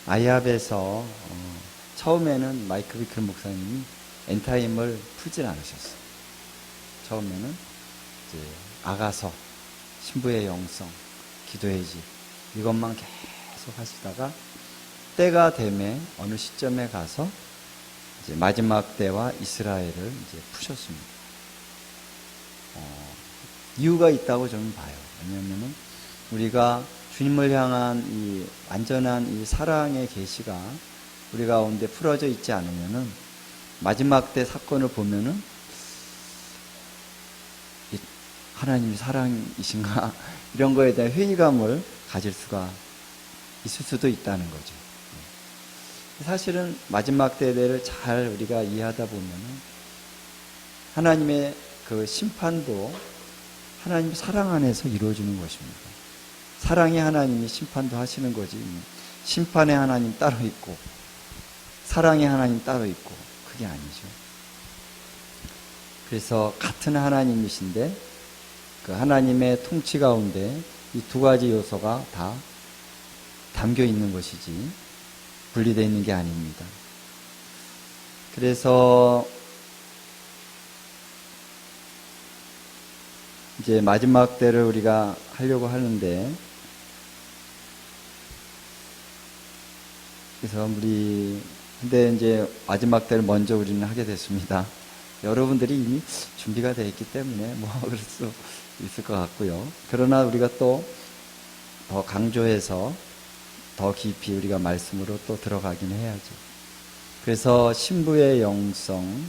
아이합에서 처음에는 마이크 비클 목사님이 엔타임을 풀진 않으셨어요. 처음에는 이제 아가서, 신부의 영성, 기도의 집 이것만 계속 하시다가 때가 되매 어느 시점에 가서 이제 마지막 때와 이스라엘을 이제 푸셨습니다. 이유가 있다고 저는 봐요. 왜냐하면은 우리가 주님을 향한 이 완전한 이 사랑의 계시가 우리 가운데 풀어져 있지 않으면은 마지막 때 사건을 보면은 하나님이 사랑이신가 이런 거에 대한 회의감을 가질 수가 있을 수도 있다는 거죠. 사실은 마지막 때를 잘 우리가 이해하다 보면은 하나님의 그 심판도 하나님 사랑 안에서 이루어지는 것입니다. 사랑의 하나님이 심판도 하시는 거지 심판의 하나님 따로 있고 사랑의 하나님 따로 있고 그게 아니죠. 그래서 같은 하나님이신데 그 하나님의 통치 가운데 이 두 가지 요소가 다 담겨 있는 것이지 분리되어 있는 게 아닙니다. 그래서 이제 마지막 때를 우리가 하려고 하는데 그래서 근데 이제 마지막 때를 먼저 우리는 하게 됐습니다. 여러분들이 이미 준비가 되어 있기 때문에 뭐 그럴 수 있을 것 같고요. 그러나 우리가 또 더 강조해서 더 깊이 우리가 말씀으로 또 들어가긴 해야죠. 그래서 신부의 영성,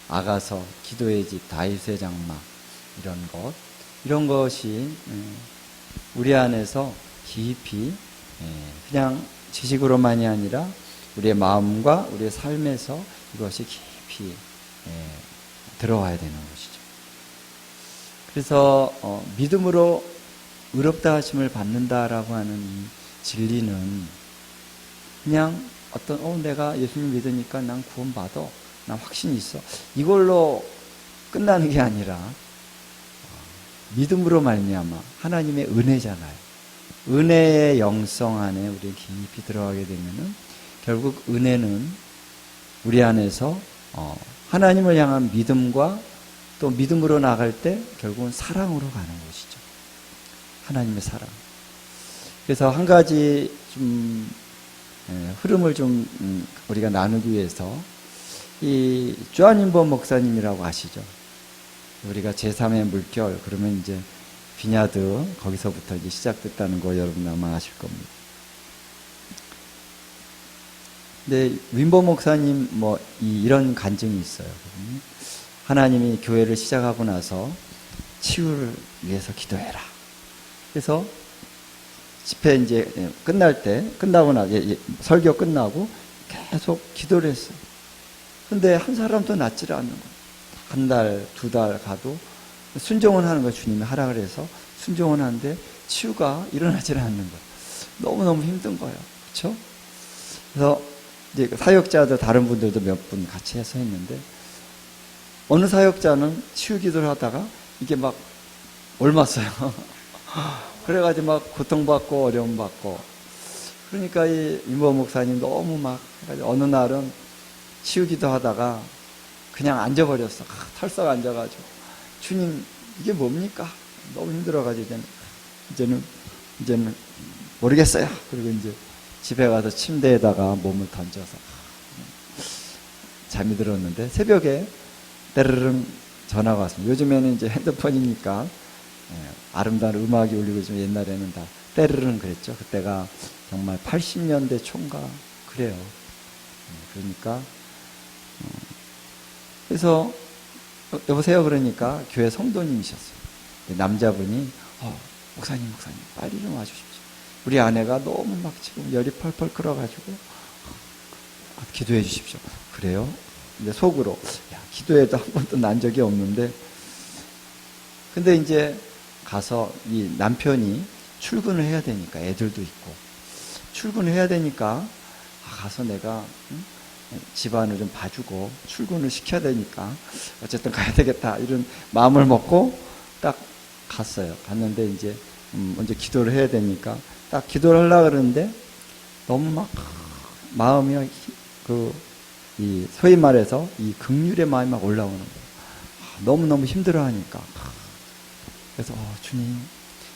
아가서, 기도의 집, 다윗의 장막 이런 것이 우리 안에서 깊이 그냥 지식으로만이 아니라 우리의 마음과 우리의 삶에서 이것이 깊이 들어와야 되는 것이죠. 그래서 믿음으로 의롭다 하심을 받는다라고 하는 이 진리는 그냥 내가 예수님 믿으니까 난 구원받아, 난 확신이 있어 이걸로 끝나는 게 아니라 믿음으로 말미암아 하나님의 은혜잖아요. 은혜의 영성 안에 우리 깊이 들어가게 되면은 결국 은혜는 우리 안에서 하나님을 향한 믿음과 또 믿음으로 나갈 때 결국은 사랑으로 가는 것이죠. 하나님의 사랑. 그래서 한 가지 좀 흐름을 좀 우리가 나누기 위해서 이 조한인범 목사님이라고 아시죠? 우리가 제3의 물결 그러면 이제 비냐드 거기서부터 이제 시작됐다는 거 여러분 아마 아실 겁니다. 근데 윈버 목사님 이런 간증이 있어요. 하나님이 교회를 시작하고 나서 치유를 위해서 기도해라. 그래서 집회 이제 끝나고 나서 설교 끝나고 계속 기도를 했어요. 근데 한 사람도 낫지를 않는 거예요. 한 달, 두 달 가도 순종은 하는 거예요. 주님이 하라 그래서 순종은 하는데 치유가 일어나질 않는 거예요. 너무너무 힘든 거예요. 그렇죠? 그래서 이제 사역자들 다른 분들도 몇 분 같이 해서 했는데 어느 사역자는 치유 기도를 하다가 이게 막 옮았어요. 그래가지고 막 고통받고 어려움 받고 그러니까 이 임보 목사님 너무 막 해가지고 어느 날은 치유 기도하다가 그냥 앉아버렸어. 털썩 앉아가지고 주님 이게 뭡니까? 너무 힘들어가지고 이제는 모르겠어요. 그리고 이제 집에 가서 침대에다가 몸을 던져서 잠이 들었는데 새벽에 때르릉 전화가 왔습니다. 요즘에는 이제 핸드폰이니까 아름다운 음악이 울리고 좀 옛날에는 다 때르릉 그랬죠. 그때가 정말 80년대 초인가 그래요. 그러니까 그래서 여보세요 그러니까 교회 성도님이셨어요. 남자분이 목사님 빨리 좀 와주십시오. 우리 아내가 너무 막 지금 열이 펄펄 끓어가지고 기도해 주십시오. 그래요? 근데 속으로 기도해도 한 번도 난 적이 없는데 근데 이제 가서 이 남편이 출근을 해야 되니까 애들도 있고 출근을 해야 되니까 가서 내가 집안을 좀 봐주고 출근을 시켜야 되니까 어쨌든 가야 되겠다 이런 마음을 먹고 딱 갔어요. 갔는데 이제 먼저 기도를 해야 되니까 딱 기도를 하려고 그러는데 너무 막 마음이 이 소위 말해서 이 긍휼의 마음이 막 올라오는 거예요. 너무너무 힘들어하니까. 그래서 주님,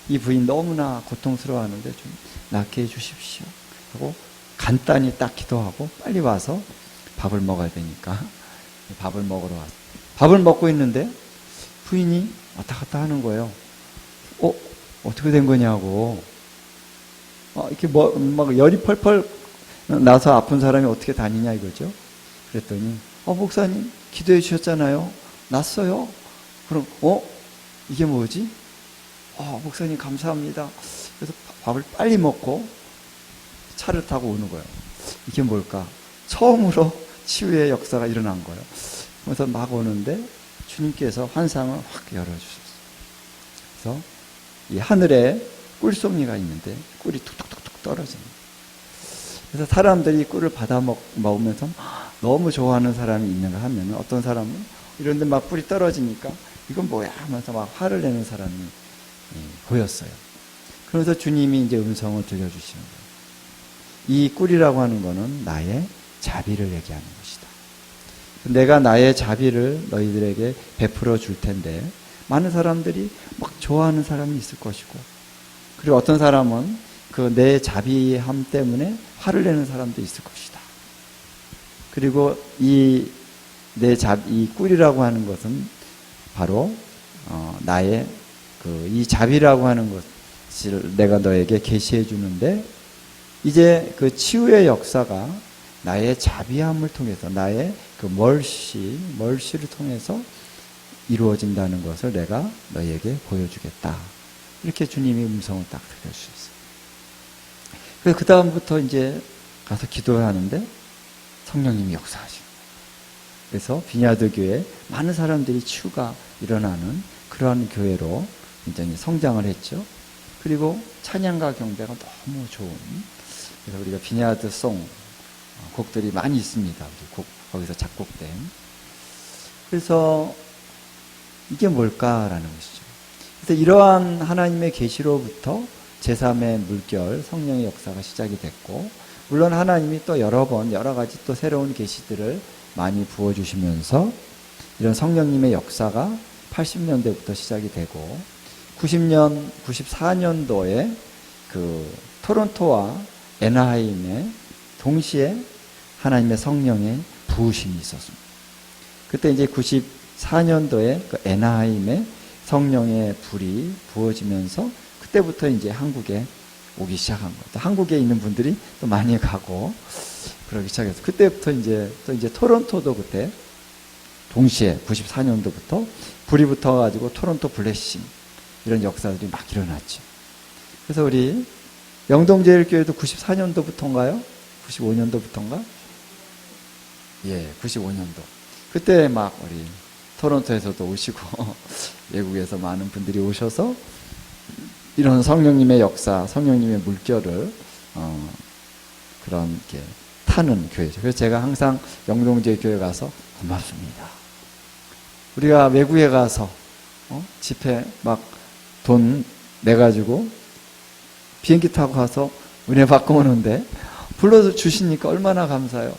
이 부인 너무나 고통스러워하는데 좀 낫게 해주십시오 하고 간단히 딱 기도하고 빨리 와서 밥을 먹어야 되니까 밥을 먹으러 왔어요. 밥을 먹고 있는데 부인이 왔다 갔다 하는 거예요. 어떻게 된 거냐고. 이렇게 막 열이 펄펄 나서 아픈 사람이 어떻게 다니냐 이거죠. 그랬더니 목사님 기도해 주셨잖아요. 났어요. 그럼 이게 뭐지? 목사님 감사합니다. 그래서 밥을 빨리 먹고 차를 타고 오는 거예요. 이게 뭘까? 처음으로 치유의 역사가 일어난 거예요. 그래서 막 오는데 주님께서 환상을 확 열어주셨어요. 그래서 이 하늘에 꿀송이가 있는데 꿀이 툭툭툭툭 떨어지는 거예요. 그래서 사람들이 꿀을 받아 먹으면서 너무 좋아하는 사람이 있는가 하면 어떤 사람은 이런데 막 꿀이 떨어지니까 이건 뭐야 하면서 막 화를 내는 사람이 보였어요. 그래서 주님이 이제 음성을 들려주시는 거예요. 이 꿀이라고 하는 거는 나의 자비를 얘기하는 것이다. 내가 나의 자비를 너희들에게 베풀어 줄 텐데 많은 사람들이 막 좋아하는 사람이 있을 것이고 그리고 어떤 사람은 그 내 자비함 때문에 화를 내는 사람도 있을 것이다. 그리고 이 꿀이라고 하는 것은 바로 나의 이 자비라고 하는 것을 내가 너에게 계시해 주는데 이제 그 치유의 역사가 나의 자비함을 통해서 나의 그 멀시를 통해서 이루어진다는 것을 내가 너에게 보여주겠다. 이렇게 주님이 음성을 딱 들려주셨어요. 그래서 그 다음부터 이제 가서 기도를 하는데 성령님이 역사하시고 그래서 비냐드 교회 많은 사람들이 치유가 일어나는 그러한 교회로 굉장히 성장을 했죠. 그리고 찬양과 경배가 너무 좋은 그래서 우리가 비냐드송 곡들이 많이 있습니다. 거기서 작곡된. 그래서 이게 뭘까라는 것이죠. 그래서 이러한 하나님의 계시로부터 제3의 물결 성령의 역사가 시작이 됐고 물론 하나님이 또 여러 가지 또 새로운 계시들을 많이 부어주시면서 이런 성령님의 역사가 80년대부터 시작이 되고 94년도에 그 토론토와 애나하임에 동시에 하나님의 성령의 부으심이 있었습니다. 그때 이제 94년도에 그 애나하임에 성령의 불이 부어지면서 그때부터 이제 한국에 오기 시작한 거예요. 또 한국에 있는 분들이 또 많이 가고 그러기 시작해서 그때부터 이제 토론토도 그때 동시에 94년도부터 불이 붙어가지고 토론토 블레싱 이런 역사들이 막 일어났죠. 그래서 우리 영동제일교회도 94년도부터인가요? 95년도부터인가? 예, 95년도. 그때 막 우리 토론토에서도 오시고 외국에서 많은 분들이 오셔서 이런 성령님의 역사, 성령님의 물결을 그런 게 타는 교회죠. 그래서 제가 항상 영동제 교회 가서 고맙습니다. 우리가 외국에 가서 집회 막 돈 내가지고 비행기 타고 가서 은혜 받고 오는데 불러서 주시니까 얼마나 감사해요.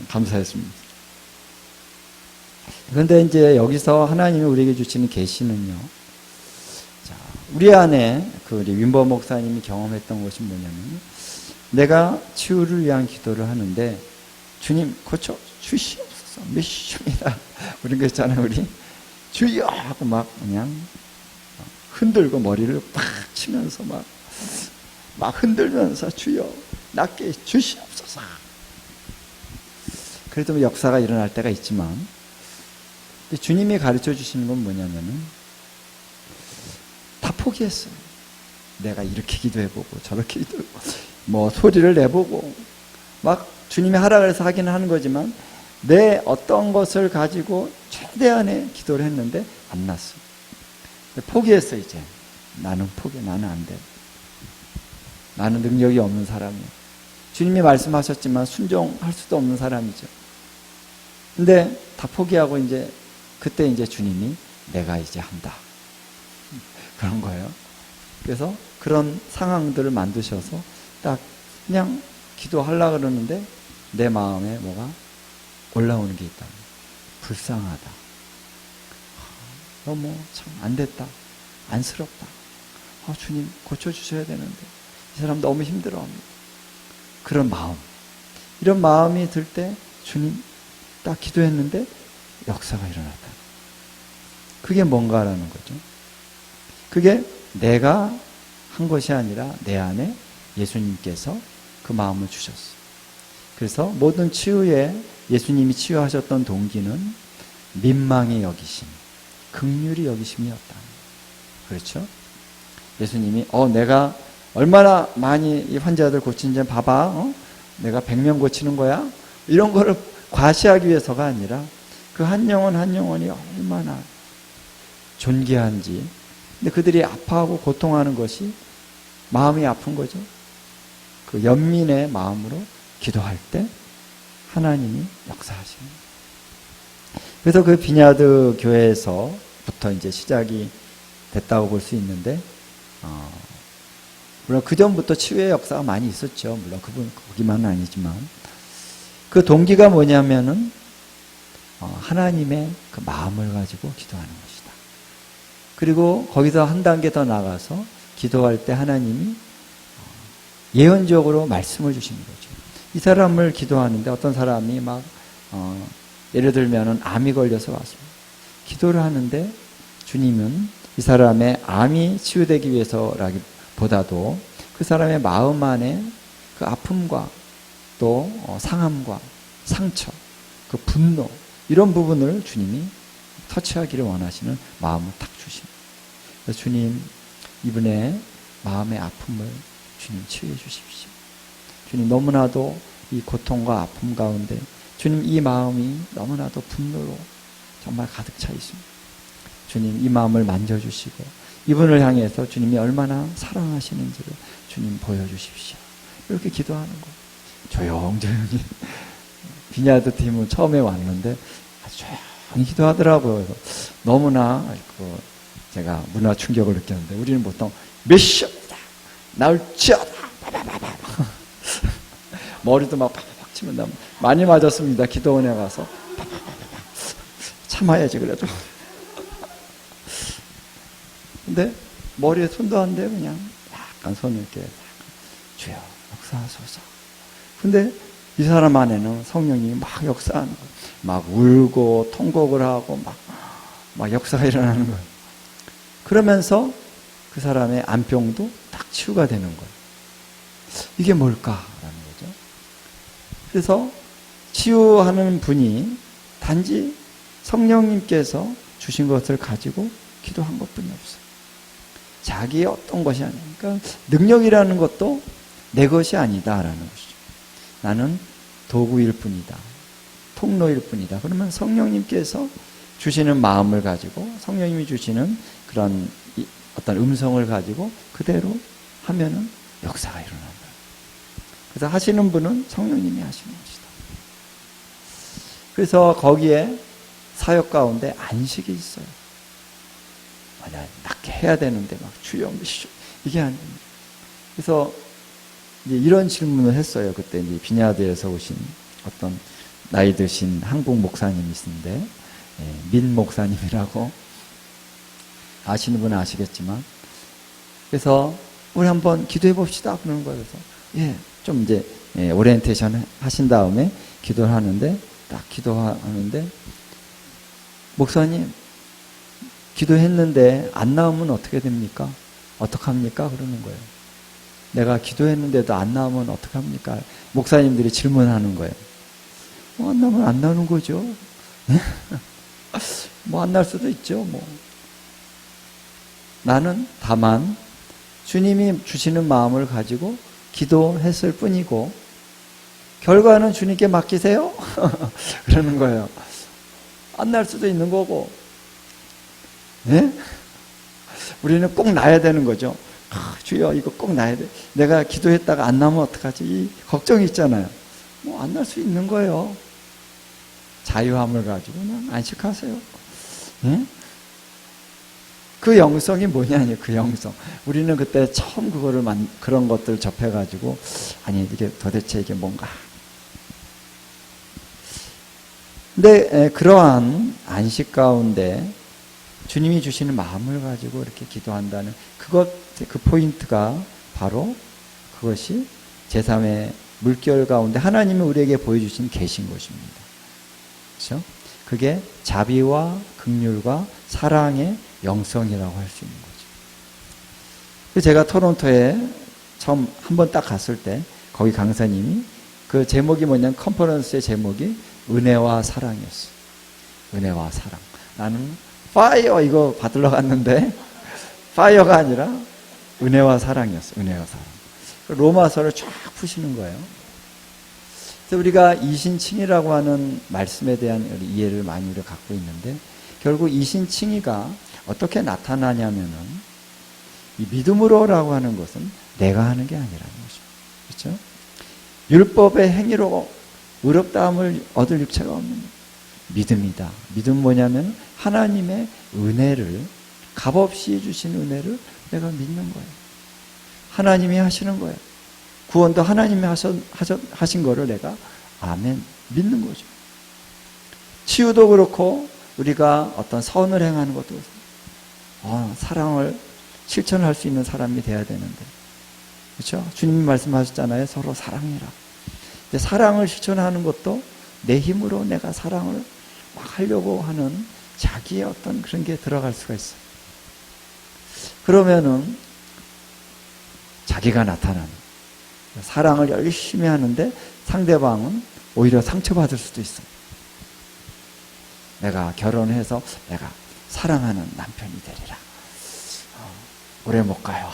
감사했습니다. 그런데 이제 여기서 하나님이 우리에게 주시는 계시는요. 자, 우리 안에 우리 윈버 목사님이 경험했던 것이 뭐냐면 내가 치유를 위한 기도를 하는데 주님 고쳐 주시옵소서 믿습니다. 우리 그랬잖아요. 우리 주여 하고 막 그냥 흔들고 머리를 팍 치면서 막 흔들면서 주여 낫게 주시옵소서. 그래도 역사가 일어날 때가 있지만 주님이 가르쳐 주시는 건 뭐냐면은 다 포기했어요. 내가 이렇게 기도해보고 저렇게 기도해보고 뭐 소리를 내보고 막 주님이 하라 그래서 하기는 하는 거지만 내 어떤 것을 가지고 최대한의 기도를 했는데 안 났어요. 포기했어. 이제 나는 나는 안 돼. 나는 능력이 없는 사람이야. 주님이 말씀하셨지만 순종할 수도 없는 사람이죠. 근데 다 포기하고 이제 그때 이제 주님이 내가 이제 한다. 그런 거예요. 그래서 그런 상황들을 만드셔서 딱 그냥 기도하려고 그러는데 내 마음에 뭐가 올라오는 게 있다. 불쌍하다. 너무 참 안 됐다. 안쓰럽다. 주님 고쳐주셔야 되는데 이 사람 너무 힘들어합니다. 그런 마음. 이런 마음이 들 때 주님 딱 기도했는데 역사가 일어났다. 그게 뭔가라는 거죠. 그게 내가 한 것이 아니라 내 안에 예수님께서 그 마음을 주셨어요. 그래서 모든 치유에 예수님이 치유하셨던 동기는 민망히 여기심, 긍휼히 여기심이었다. 그렇죠? 예수님이 내가 얼마나 많이 이 환자들 고친지 봐봐. 내가 100명 고치는 거야? 이런 거를 과시하기 위해서가 아니라 그 한 영혼 한 영혼이 얼마나 존귀한지. 근데 그들이 아파하고 고통하는 것이 마음이 아픈 거죠. 그 연민의 마음으로 기도할 때 하나님이 역사하십니다. 그래서 그 비냐드 교회에서부터 이제 시작이 됐다고 볼 수 있는데, 물론 그 전부터 치유의 역사가 많이 있었죠. 물론 거기만은 아니지만 그 동기가 뭐냐면은 하나님의 그 마음을 가지고 기도하는 것이다. 그리고 거기서 한 단계 더 나가서 기도할 때 하나님이 예언적으로 말씀을 주시는 거죠. 이 사람을 기도하는데 어떤 사람이 막 예를 들면은 암이 걸려서 왔습니다. 기도를 하는데 주님은 이 사람의 암이 치유되기 위해서라기보다도 그 사람의 마음 안에 그 아픔과 또 상함과 상처, 그 분노 이런 부분을 주님이 터치하기를 원하시는 마음을 탁 주십니다. 그래서 주님 이분의 마음의 아픔을 주님 치유해 주십시오. 주님 너무나도 이 고통과 아픔 가운데 주님 이 마음이 너무나도 분노로 정말 가득 차 있습니다. 주님 이 마음을 만져주시고 이분을 향해서 주님이 얼마나 사랑하시는지를 주님 보여주십시오. 이렇게 기도하는 거예요. 조용조용히. 비냐드 팀은 처음에 왔는데 아주 조용히 기도하더라고요. 그래서 너무나 제가 문화 충격을 느꼈는데 우리는 보통 메시아다 나올지어다 머리도 막 팍팍 치면 많이 맞았습니다. 기도원에 가서 참아야지 그래도. 근데 머리에 손도 안 대고 그냥 약간 손을 이렇게 주여 역사하소서. 근데 이 사람 안에는 성령이 막 역사하는 거예요. 막 울고 통곡을 하고 막 역사가 일어나는 거예요. 그러면서 그 사람의 암병도 딱 치유가 되는 거예요. 이게 뭘까라는 거죠. 그래서 치유하는 분이 단지 성령님께서 주신 것을 가지고 기도한 것뿐이 없어요. 자기의 어떤 것이 아니니까 그러니까 능력이라는 것도 내 것이 아니다라는 것이죠. 나는 도구일 뿐이다. 통로일 뿐이다. 그러면 성령님께서 주시는 마음을 가지고 성령님이 주시는 그런 어떤 음성을 가지고 그대로 하면은 역사가 일어난다. 그래서 하시는 분은 성령님이 하시는 것이다. 그래서 거기에 사역 가운데 안식이 있어요. 낫게 해야 되는데 막 주여 이게 아닙니다. 그래서 이제 이런 질문을 했어요. 그때 이제 비냐드에서 오신 어떤 나이 드신 한국 목사님이 있는데 민 목사님이라고 아시는 분은 아시겠지만 그래서 우리 한번 기도해 봅시다 그러는 거예요. 그래서 좀 이제 오리엔테이션 하신 다음에 기도를 하는데 딱 기도하는데 목사님 기도했는데 안 나오면 어떻게 됩니까? 어떡합니까? 그러는 거예요. 내가 기도했는데도 안 나오면 어떡합니까? 목사님들이 질문하는 거예요. 안 나오면 안 나오는 거죠. 뭐 안 날 수도 있죠. 뭐. 나는 다만 주님이 주시는 마음을 가지고 기도했을 뿐이고 결과는 주님께 맡기세요. 그러는 거예요. 안 날 수도 있는 거고. 네? 우리는 꼭 나야 되는 거죠. 주여 이거 꼭 나야 돼. 내가 기도했다가 안 나면 어떡하지? 이 걱정이 있잖아요. 뭐 안 날 수 있는 거예요. 자유함을 가지고는 안식하세요. 네? 그 영성이 뭐냐니, 그 영성. 우리는 그때 처음 그거를 그런 것들 접해가지고, 아니, 이게 도대체 이게 뭔가. 근데 그러한 안식 가운데 주님이 주시는 마음을 가지고 이렇게 기도한다는 그 포인트가 바로 그것이 제3의 물결 가운데 하나님이 우리에게 보여주신 계신 것입니다. 그렇죠? 그게 자비와 긍휼과 사랑의 영성이라고 할 수 있는 거죠. 제가 토론토에 처음 한번 딱 갔을 때 거기 강사님이 그 제목이 뭐냐면 컨퍼런스의 제목이 은혜와 사랑이었어요. 은혜와 사랑. 나는 파이어 이거 받으러 갔는데 파이어가 아니라 은혜와 사랑이었어요. 은혜와 사랑. 로마서를 쫙 푸시는 거예요. 그래서 우리가 이신칭의라고 하는 말씀에 대한 이해를 많이 우리가 갖고 있는데 결국 이신칭의가 어떻게 나타나냐면은 이 믿음으로라고 하는 것은 내가 하는 게 아니라는 거죠. 그렇죠? 율법의 행위로 의롭다함을 얻을 육체가 없는 믿음이다. 믿음 뭐냐면 하나님의 은혜를 값없이 주신 은혜를 내가 믿는 거예요. 하나님이 하시는 거예요. 구원도 하나님이 하신 거를 내가 아멘 믿는 거죠. 치유도 그렇고 우리가 어떤 선을 행하는 것도 사랑을 실천할 수 있는 사람이 돼야 되는데 그렇죠? 주님이 말씀하셨잖아요. 서로 사랑해라. 근데 사랑을 실천하는 것도 내 힘으로 내가 사랑을 막 하려고 하는 자기의 어떤 그런 게 들어갈 수가 있어요. 그러면은 자기가 나타나는 사랑을 열심히 하는데 상대방은 오히려 상처받을 수도 있어요. 내가 결혼해서 내가 사랑하는 남편이 되리라. 오래 못 가요.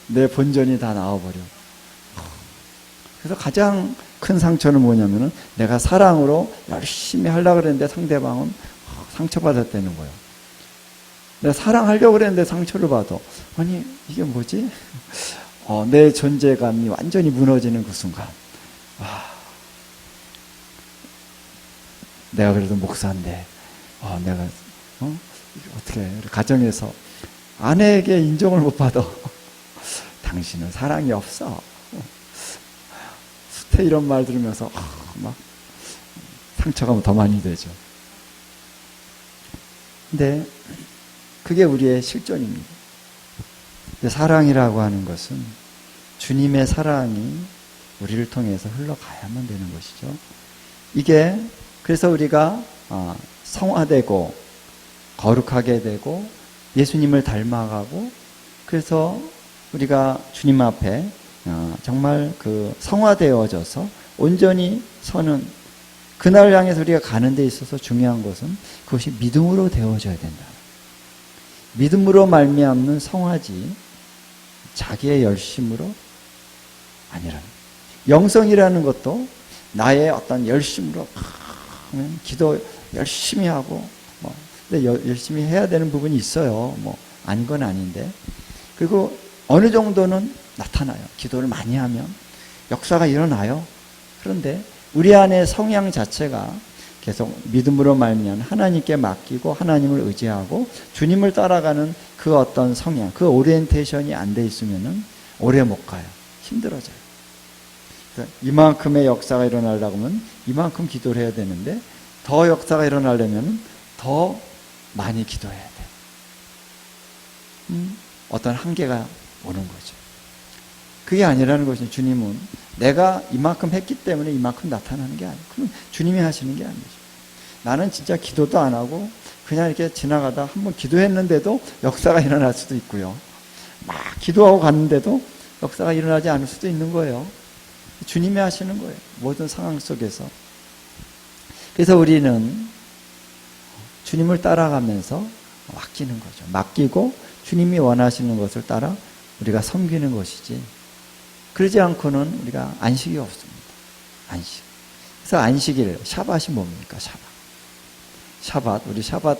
내 본전이 다 나와버려. 그래서 가장 큰 상처는 뭐냐면은 내가 사랑으로 열심히 하려고 그랬는데 상대방은 상처받았다는 거예요. 내가 사랑하려고 그랬는데 상처를 받아. 아니 이게 뭐지? 내 존재감이 완전히 무너지는 그 순간 내가 그래도 목사인데 내가 어떻게 가정에서 아내에게 인정을 못 받아. 당신은 사랑이 없어. 수태 이런 말 들으면서 막 상처가 더 많이 되죠. 근데 그게 우리의 실존입니다. 사랑이라고 하는 것은 주님의 사랑이 우리를 통해서 흘러가야만 되는 것이죠. 이게 그래서 우리가 성화되고 거룩하게 되고 예수님을 닮아가고 그래서 우리가 주님 앞에 정말 그 성화되어져서 온전히 서는 그날 향해서 우리가 가는 데 있어서 중요한 것은 그것이 믿음으로 되어져야 된다. 믿음으로 말미암는 성화지 자기의 열심으로 아니라는 영성이라는 것도 나의 어떤 열심으로 기도 열심히 하고 근데 열심히 해야 되는 부분이 있어요. 아닌 건 아닌데 그리고 어느 정도는 나타나요. 기도를 많이 하면 역사가 일어나요. 그런데 우리 안의 성향 자체가 계속 믿음으로 말미암아 하나님께 맡기고 하나님을 의지하고 주님을 따라가는 그 어떤 성향, 그 오리엔테이션이 안 돼 있으면은 오래 못 가요. 힘들어져요. 그래서 이만큼의 역사가 일어나려고 하면 이만큼 기도를 해야 되는데 더 역사가 일어나려면 더 많이 기도해야 돼요. 어떤 한계가 오는 거죠. 그게 아니라는 것이 주님은 내가 이만큼 했기 때문에 이만큼 나타나는 게 아니에요. 그럼 주님이 하시는 게 아니죠. 나는 진짜 기도도 안 하고 그냥 이렇게 지나가다 한번 기도했는데도 역사가 일어날 수도 있고요. 막 기도하고 갔는데도 역사가 일어나지 않을 수도 있는 거예요. 주님이 하시는 거예요. 모든 상황 속에서. 그래서 우리는 주님을 따라가면서 맡기는 거죠. 맡기고 주님이 원하시는 것을 따라 우리가 섬기는 것이지 그러지 않고는 우리가 안식이 없습니다. 안식. 그래서 안식일, 샤밧이 뭡니까? 샤밧. 우리 샤밧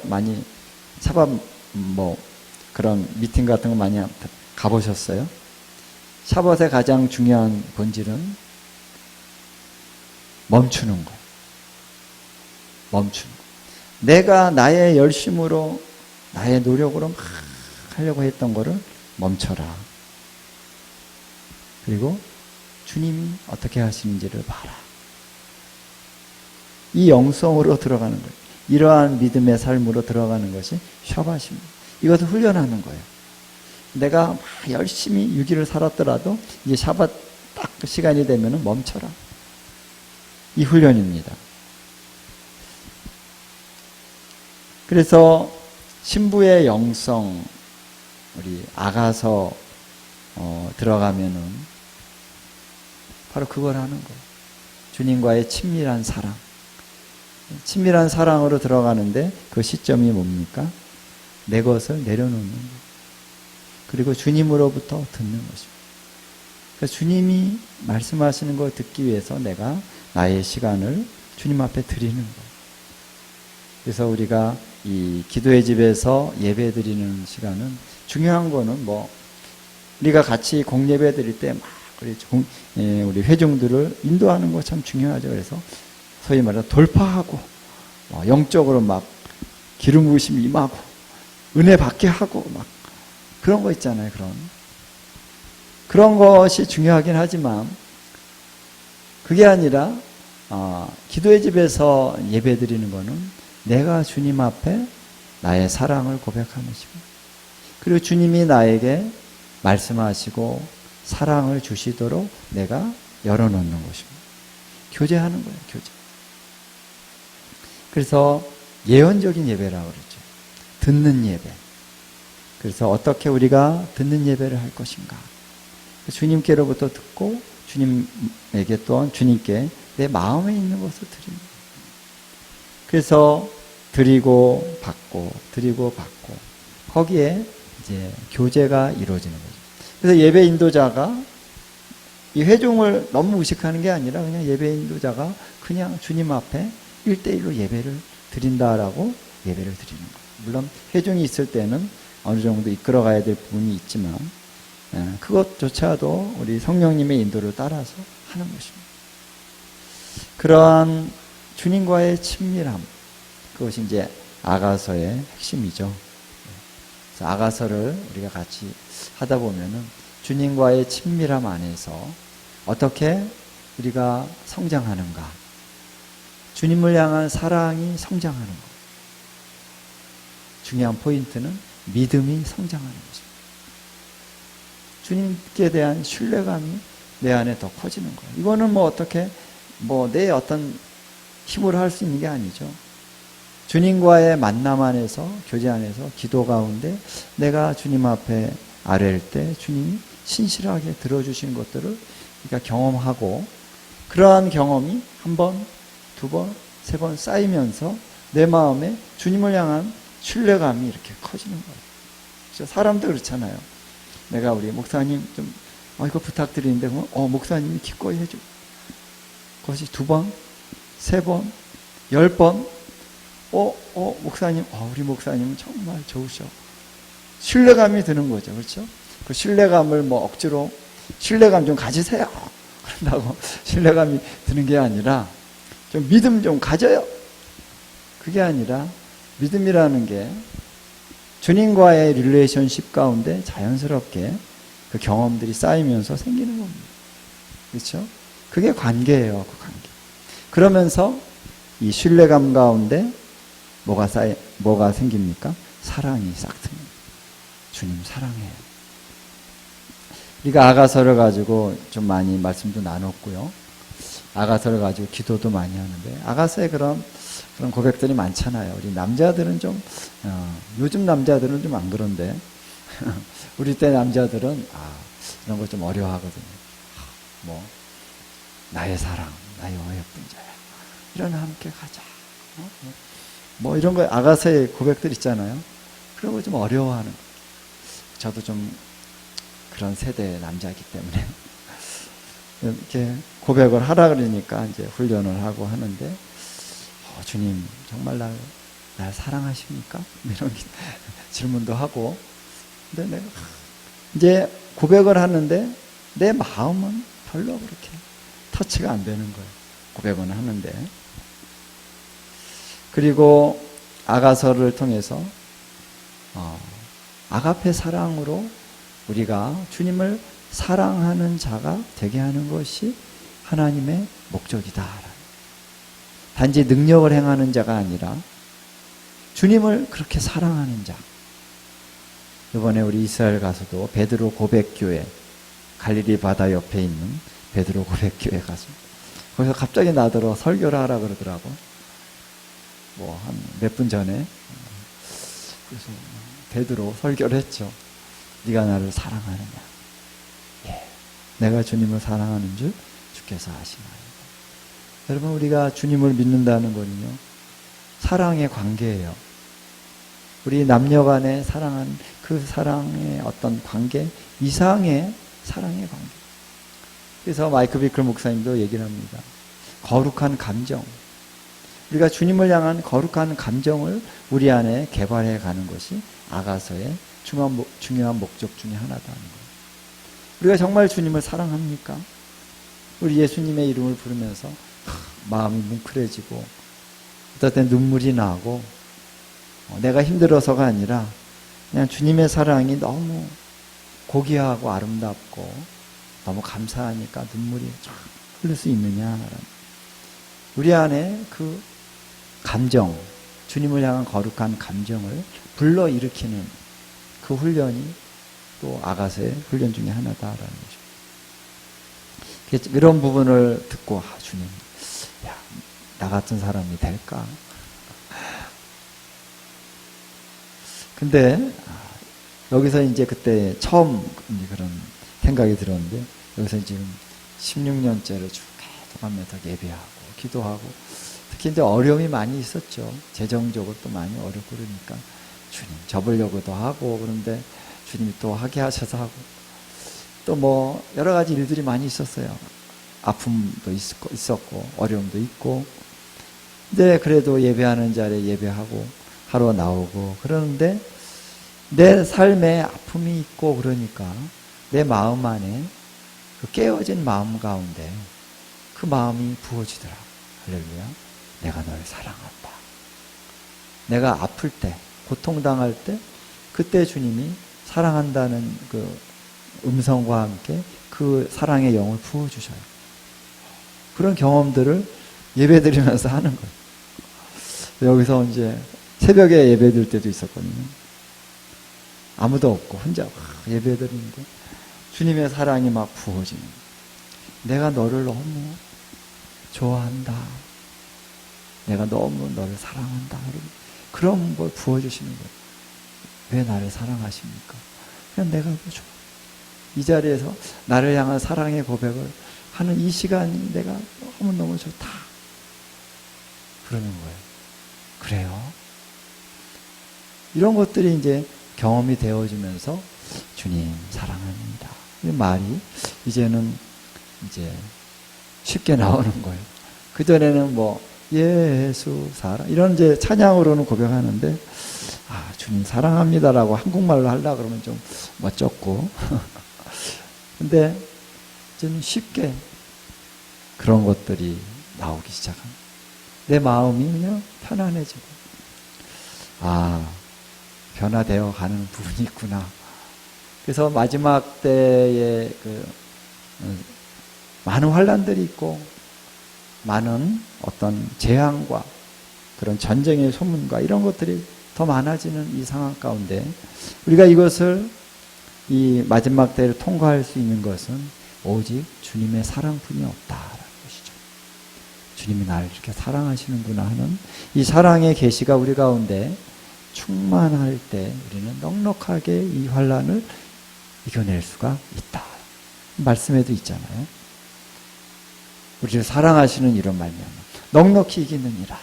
그런 미팅 같은 거 많이 가보셨어요? 샤밧의 가장 중요한 본질은 멈추는 거예요. 멈추는 거. 내가 나의 열심으로 나의 노력으로 막 하려고 했던 거를 멈춰라. 그리고 주님이 어떻게 하시는지를 봐라. 이 영성으로 들어가는 거예요. 이러한 믿음의 삶으로 들어가는 것이 샤밧입니다. 이것을 훈련하는 거예요. 내가 막 열심히 6일을 살았더라도 이제 샤밧 딱 시간이 되면 멈춰라. 이 훈련입니다. 그래서 신부의 영성, 우리 아가서 들어가면은 바로 그걸 하는 거예요. 주님과의 친밀한 사랑. 친밀한 사랑으로 들어가는데 그 시점이 뭡니까? 내 것을 내려놓는 거예요. 그리고 주님으로부터 듣는 것입니다. 그러니까 주님이 말씀하시는 걸 듣기 위해서 내가 나의 시간을 주님 앞에 드리는 거예요. 그래서 우리가 이 기도의 집에서 예배 드리는 시간은 중요한 거는 뭐 우리가 같이 공예배 드릴 때 막 우리 회중들을 인도하는 거 참 중요하죠. 그래서 소위 말해서 돌파하고 영적으로 막 기름 부으심이 임하고 은혜 받게 하고 막 그런 거 있잖아요. 그런 것이 중요하긴 하지만 그게 아니라 기도의 집에서 예배 드리는 거는 내가 주님 앞에 나의 사랑을 고백하는 시간. 그리고 주님이 나에게 말씀하시고 사랑을 주시도록 내가 열어놓는 것입니다. 교제하는 거예요. 교제. 그래서 예언적인 예배라고 그러죠. 듣는 예배. 그래서 어떻게 우리가 듣는 예배를 할 것인가. 주님께로부터 듣고 주님에게 또한 주님께 내 마음에 있는 것을 드립니다. 그래서 드리고 받고 거기에 이제 교제가 이루어지는 거죠. 그래서 예배 인도자가 이 회중을 너무 의식하는 게 아니라 그냥 예배 인도자가 그냥 주님 앞에 1대1로 예배를 드린다라고 예배를 드리는 거예요. 물론 회중이 있을 때는 어느 정도 이끌어가야 될 부분이 있지만 그것조차도 우리 성령님의 인도를 따라서 하는 것입니다. 그러한 주님과의 친밀함, 그것이 이제 아가서의 핵심이죠. 그래서 아가서를 우리가 같이 하다 보면은 주님과의 친밀함 안에서 어떻게 우리가 성장하는가, 주님을 향한 사랑이 성장하는 것. 중요한 포인트는 믿음이 성장하는 것입니다. 주님께 대한 신뢰감이 내 안에 더 커지는 거예요. 이거는 뭐 어떻게 내 어떤 힘으로 할 수 있는 게 아니죠. 주님과의 만남 안에서, 교제 안에서, 기도 가운데 내가 주님 앞에 아뢰일 때 주님이 신실하게 들어주신 것들을 우리가 경험하고, 그러한 경험이 한 번, 두 번, 세 번 쌓이면서 내 마음에 주님을 향한 신뢰감이 이렇게 커지는 거예요. 사람도 그렇잖아요. 내가 우리 목사님 좀 이거 부탁드리는데 목사님이 기꺼이 해줘. 그것이 두 번, 세 번, 10번. 목사님, 우리 목사님은 정말 좋으셔. 신뢰감이 드는 거죠. 그렇죠? 그 신뢰감을 억지로 신뢰감 좀 가지세요. 그런다고 신뢰감이 드는 게 아니라 좀 믿음 좀 가져요. 그게 아니라 믿음이라는 게 주님과의 릴레이션십 가운데 자연스럽게 그 경험들이 쌓이면서 생기는 겁니다. 그렇죠? 그게 관계예요. 그 관계. 그러면서 이 신뢰감 가운데 뭐가 생깁니까? 사랑이 싹틉니다. 주님 사랑해요. 우리가 아가서를 가지고 좀 많이 말씀도 나눴고요. 아가서를 가지고 기도도 많이 하는데, 아가서에 그런 고백들이 많잖아요. 우리 남자들은 좀, 요즘 남자들은 좀 안 그런데, 우리 때 남자들은, 이런 거 좀 어려워하거든요. 나의 사랑, 나의 어여쁜 자야. 일어나 함께 가자. 이런 거 아가서의 고백들 있잖아요. 그런 거 좀 어려워하는. 저도 좀 그런 세대의 남자이기 때문에 이렇게 고백을 하라 그러니까 이제 훈련을 하고 하는데, 주님 정말 날 사랑하십니까? 이런 질문도 하고. 근데 내가 이제 고백을 하는데 내 마음은 별로 그렇게 터치가 안 되는 거예요. 고백은 하는데. 그리고 아가서를 통해서 아가페 사랑으로 우리가 주님을 사랑하는 자가 되게 하는 것이 하나님의 목적이다. 단지 능력을 행하는 자가 아니라 주님을 그렇게 사랑하는 자. 이번에 우리 이스라엘 가서도 베드로 고백교회, 갈릴리 바다 옆에 있는 베드로 고백교회 가서 거기서 갑자기 나더러 설교를 하라 그러더라고. 뭐 한 몇 분 전에. 그래서 베드로 설교를 했죠. 네가 나를 사랑하느냐. 예, 내가 주님을 사랑하는 줄 주께서 아시나이다. 여러분, 우리가 주님을 믿는다는 거는요, 사랑의 관계예요. 우리 남녀 간에 사랑한 그 사랑의 어떤 관계 이상의 사랑의 관계. 그래서 마이크 비클 목사님도 얘기를 합니다. 거룩한 감정. 우리가 주님을 향한 거룩한 감정을 우리 안에 개발해 가는 것이 아가서의 중요한 목적 중에 하나다 하는 거예요. 우리가 정말 주님을 사랑합니까? 우리 예수님의 이름을 부르면서 마음이 뭉클해지고 어떨 땐 눈물이 나고 내가 힘들어서가 아니라 그냥 주님의 사랑이 너무 고귀하고 아름답고 너무 감사하니까 눈물이 쫙 흘릴 수 있느냐. 우리 안에 그 감정, 주님을 향한 거룩한 감정을 불러일으키는 그 훈련이 또 아가서의 훈련 중에 하나다라는 거죠. 이런 부분을 듣고 주님, 야, 나 같은 사람이 될까? 근데 여기서 이제 그때 처음 그런 생각이 들었는데 여기서 지금 16년째를 쭉 계속하면서 예배하고 기도하고 특히 이제 어려움이 많이 있었죠. 재정적으로 또 많이 어렵고 그러니까 주님 접으려고도 하고 그런데 주님이 또 하게 하셔서 하고 또 뭐 여러 가지 일들이 많이 있었어요. 아픔도 있었고 어려움도 있고 근데 그래도 예배하는 자리에 예배하고 하러 나오고 그러는데 내 삶에 아픔이 있고 그러니까 내 마음 안에 그 깨어진 마음 가운데 그 마음이 부어지더라. 할렐루야. 내가 널 사랑한다. 내가 아플 때, 고통당할 때 그때 주님이 사랑한다는 그 음성과 함께 그 사랑의 영을 부어주셔요. 그런 경험들을 예배드리면서 하는 거예요. 여기서 이제 새벽에 예배드릴 때도 있었거든요. 아무도 없고 혼자 예배드리는데 주님의 사랑이 막 부어지는 거예요. 내가 너를 너무 좋아한다. 내가 너무 너를 사랑한다. 그런 걸 부어주시는 거예요. 왜 나를 사랑하십니까? 그냥 내가 좋아. 이 자리에서 나를 향한 사랑의 고백을 하는 이 시간이 내가 너무너무 좋다. 그러는 거예요. 그래요? 이런 것들이 이제 경험이 되어지면서 주님 사랑합니다. 이 말이 이제는 이제 쉽게 나오는 거예요. 그전에는 뭐 예수 사랑 이런 이제 찬양으로는 고백하는데 주님 사랑합니다라고 한국말로 하려고 그러면 좀 멋쩍고 근데 이제는 쉽게 그런 것들이 나오기 시작합니다. 내 마음이 그냥 편안해지고 변화되어 가는 부분이 있구나. 그래서 마지막 때에 많은 환란들이 있고 많은 어떤 재앙과 그런 전쟁의 소문과 이런 것들이 더 많아지는 이 상황 가운데 우리가 이것을 이 마지막 때를 통과할 수 있는 것은 오직 주님의 사랑뿐이 없다라는 것이죠. 주님이 나를 이렇게 사랑하시는구나 하는 이 사랑의 계시가 우리 가운데 충만할 때 우리는 넉넉하게 이 환란을 이겨낼 수가 있다. 말씀에도 있잖아요. 우리를 사랑하시는 이런 말미암아 넉넉히 이기느니라.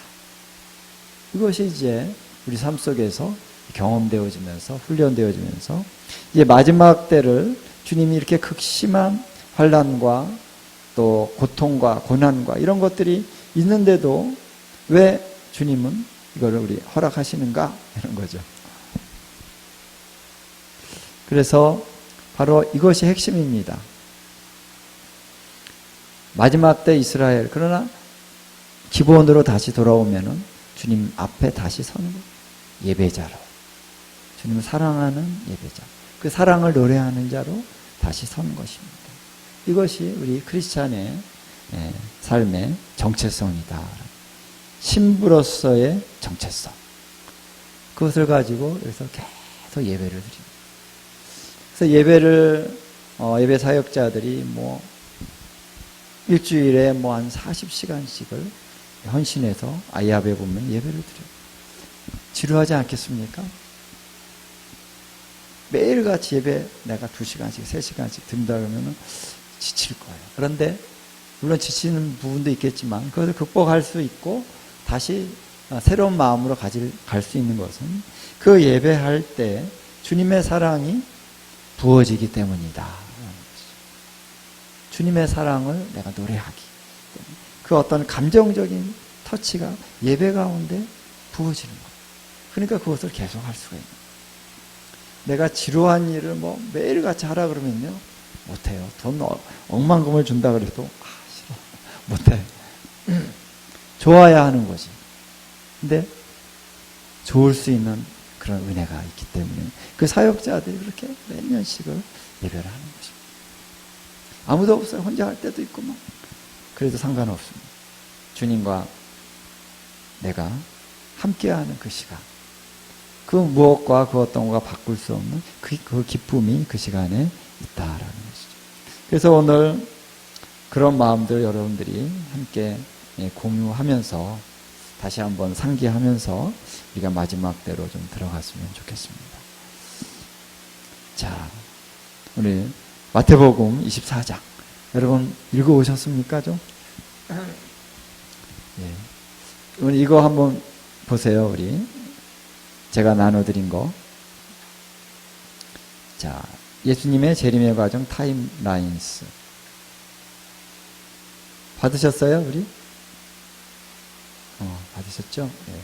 이것이 이제 우리 삶 속에서 경험되어지면서 훈련되어지면서 이제 마지막 때를 주님이 이렇게 극심한 환난과 또 고통과 고난과 이런 것들이 있는데도 왜 주님은 이거를 우리 허락하시는가 이런 거죠. 그래서 바로 이것이 핵심입니다. 마지막 때 이스라엘 그러나 기본으로 다시 돌아오면은 주님 앞에 다시 서는 거예요. 예배자로, 주님을 사랑하는 예배자, 그 사랑을 노래하는 자로 다시 선 것입니다. 이것이 우리 크리스찬의 삶의 정체성이다. 신부로서의 정체성. 그것을 가지고 여기서 계속 예배를 드립니다. 그래서 예배를 예배 사역자들이 뭐 일주일에 뭐 한 40시간씩을 헌신해서 아이아베 보면 예배를 드려요. 지루하지 않겠습니까? 매일같이 예배 내가 2시간씩 3시간씩 든다 그러면 지칠 거예요. 그런데 물론 지치는 부분도 있겠지만 그것을 극복할 수 있고 다시 새로운 마음으로 갈 수 있는 것은 그 예배할 때 주님의 사랑이 부어지기 때문이다. 주님의 사랑을 내가 노래하기 때문에 그 어떤 감정적인 터치가 예배 가운데 부어지는 거예요. 그러니까 그것을 계속 할 수가 있는 거예요. 내가 지루한 일을 뭐 매일같이 하라 그러면요 못해요. 돈 억만금을 준다 그래도 싫어 못해. 좋아야 하는 거지. 근데 좋을 수 있는 그런 은혜가 있기 때문에 그 사역자들이 그렇게 몇 년씩을 예배를 하는 것입니다. 아무도 없어요. 혼자 할 때도 있고 막. 그래도 상관없습니다. 주님과 내가 함께하는 그 시간, 그 무엇과 그 어떤 거가 바꿀 수 없는 그 기쁨이 그 시간에 있다라는 것이죠. 그래서 오늘 그런 마음들 여러분들이 함께 공유하면서 다시 한번 상기하면서 우리가 마지막 때로 좀 들어갔으면 좋겠습니다. 자, 우리 마태복음 24장 여러분 읽어오셨습니까? 좀? 예. 오늘 이거 한번 보세요. 우리 제가 나눠드린 거. 자, 예수님의 재림의 과정 타임라인스 받으셨어요? 우리? 받으셨죠? 네.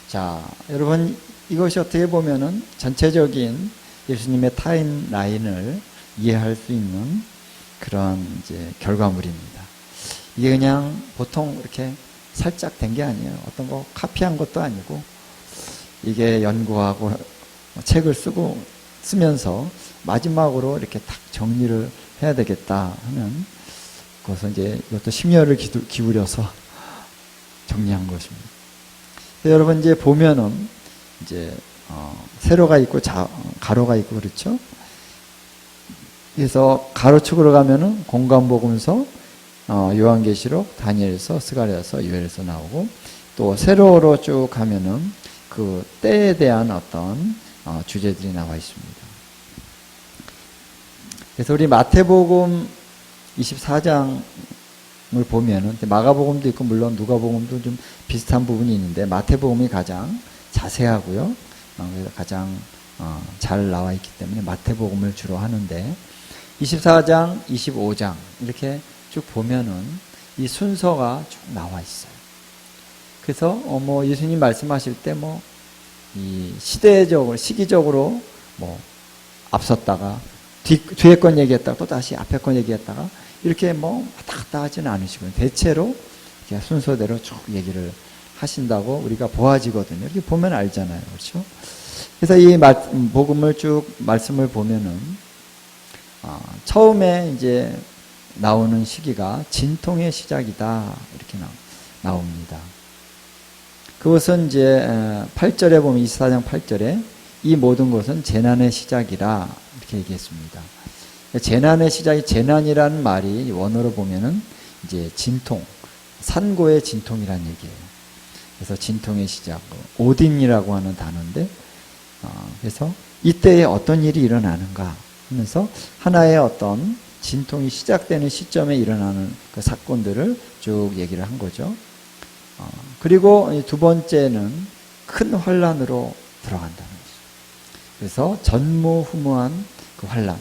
자, 여러분 이것이 어떻게 보면은 전체적인 예수님의 타임라인을 이해할 수 있는 그런 이제 결과물입니다. 이게 그냥 보통 이렇게 살짝 된 게 아니에요. 어떤 거 카피한 것도 아니고 이게 연구하고 책을 쓰면서 마지막으로 이렇게 딱 정리를 해야 되겠다 하면 그것은 이제 이것도 심혈을 기울여서 정리한 것입니다. 여러분 이제 보면은 이제 세로가 있고 가로가 있고 그렇죠? 그래서 가로축으로 가면은 공간복음서, 요한계시록, 다니엘서, 스가랴서, 요엘서 나오고 또 세로로 쭉 가면은 그 때에 대한 어떤 주제들이 나와 있습니다. 그래서 우리 마태복음 24장을 보면은 마가복음도 있고 물론 누가복음도 좀 비슷한 부분이 있는데 마태복음이 가장 자세하고요. 그래서 가장 잘 나와 있기 때문에 마태복음을 주로 하는데 24장, 25장 이렇게 쭉 보면은 이 순서가 쭉 나와 있어요. 그래서 뭐 예수님 말씀하실 때 뭐 이 시기적으로 뭐 앞섰다가 뒤에 건 얘기했다가 또 다시 앞에 건 얘기했다가 이렇게 뭐 왔다 갔다 하지는 않으시고요. 대체로 순서대로 쭉 얘기를 하신다고 우리가 보아지거든요. 이렇게 보면 알잖아요. 그렇죠? 그래서 이 복음을 쭉 말씀을 보면은 처음에 이제 나오는 시기가 진통의 시작이다. 이렇게 나옵니다. 그것은 이제 8절에 보면 24장 8절에 이 모든 것은 재난의 시작이라 이렇게 얘기했습니다. 재난의 시작이 재난이라는 말이 원어로 보면은 이제 진통, 산고의 진통이라는 얘기예요. 그래서 진통의 시작, 오딘이라고 하는 단어인데, 그래서 이때에 어떤 일이 일어나는가 하면서 하나의 어떤 진통이 시작되는 시점에 일어나는 그 사건들을 쭉 얘기를 한 거죠. 그리고 두 번째는 큰 환란으로 들어간다는 거죠. 그래서 전무후무한 그 환란.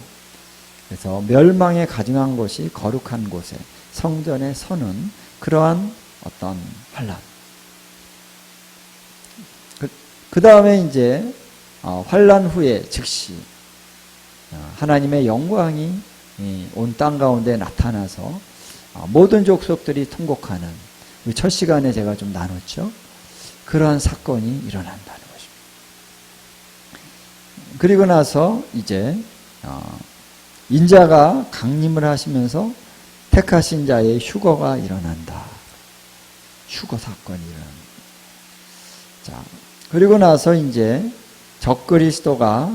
그래서 멸망에 가증한 것이 거룩한 곳에 성전에 서는 그러한 어떤 환란. 그 다음에 이제 환란 후에 즉시 하나님의 영광이 온 땅 가운데 나타나서 모든 족속들이 통곡하는 우리 첫 시간에 제가 좀 나눴죠. 그러한 사건이 일어난다는 것입니다. 그리고 나서 이제 인자가 강림을 하시면서 택하신 자의 휴거가 일어난다. 휴거 사건이 일어납니다. 자, 그리고 나서 이제 적그리스도가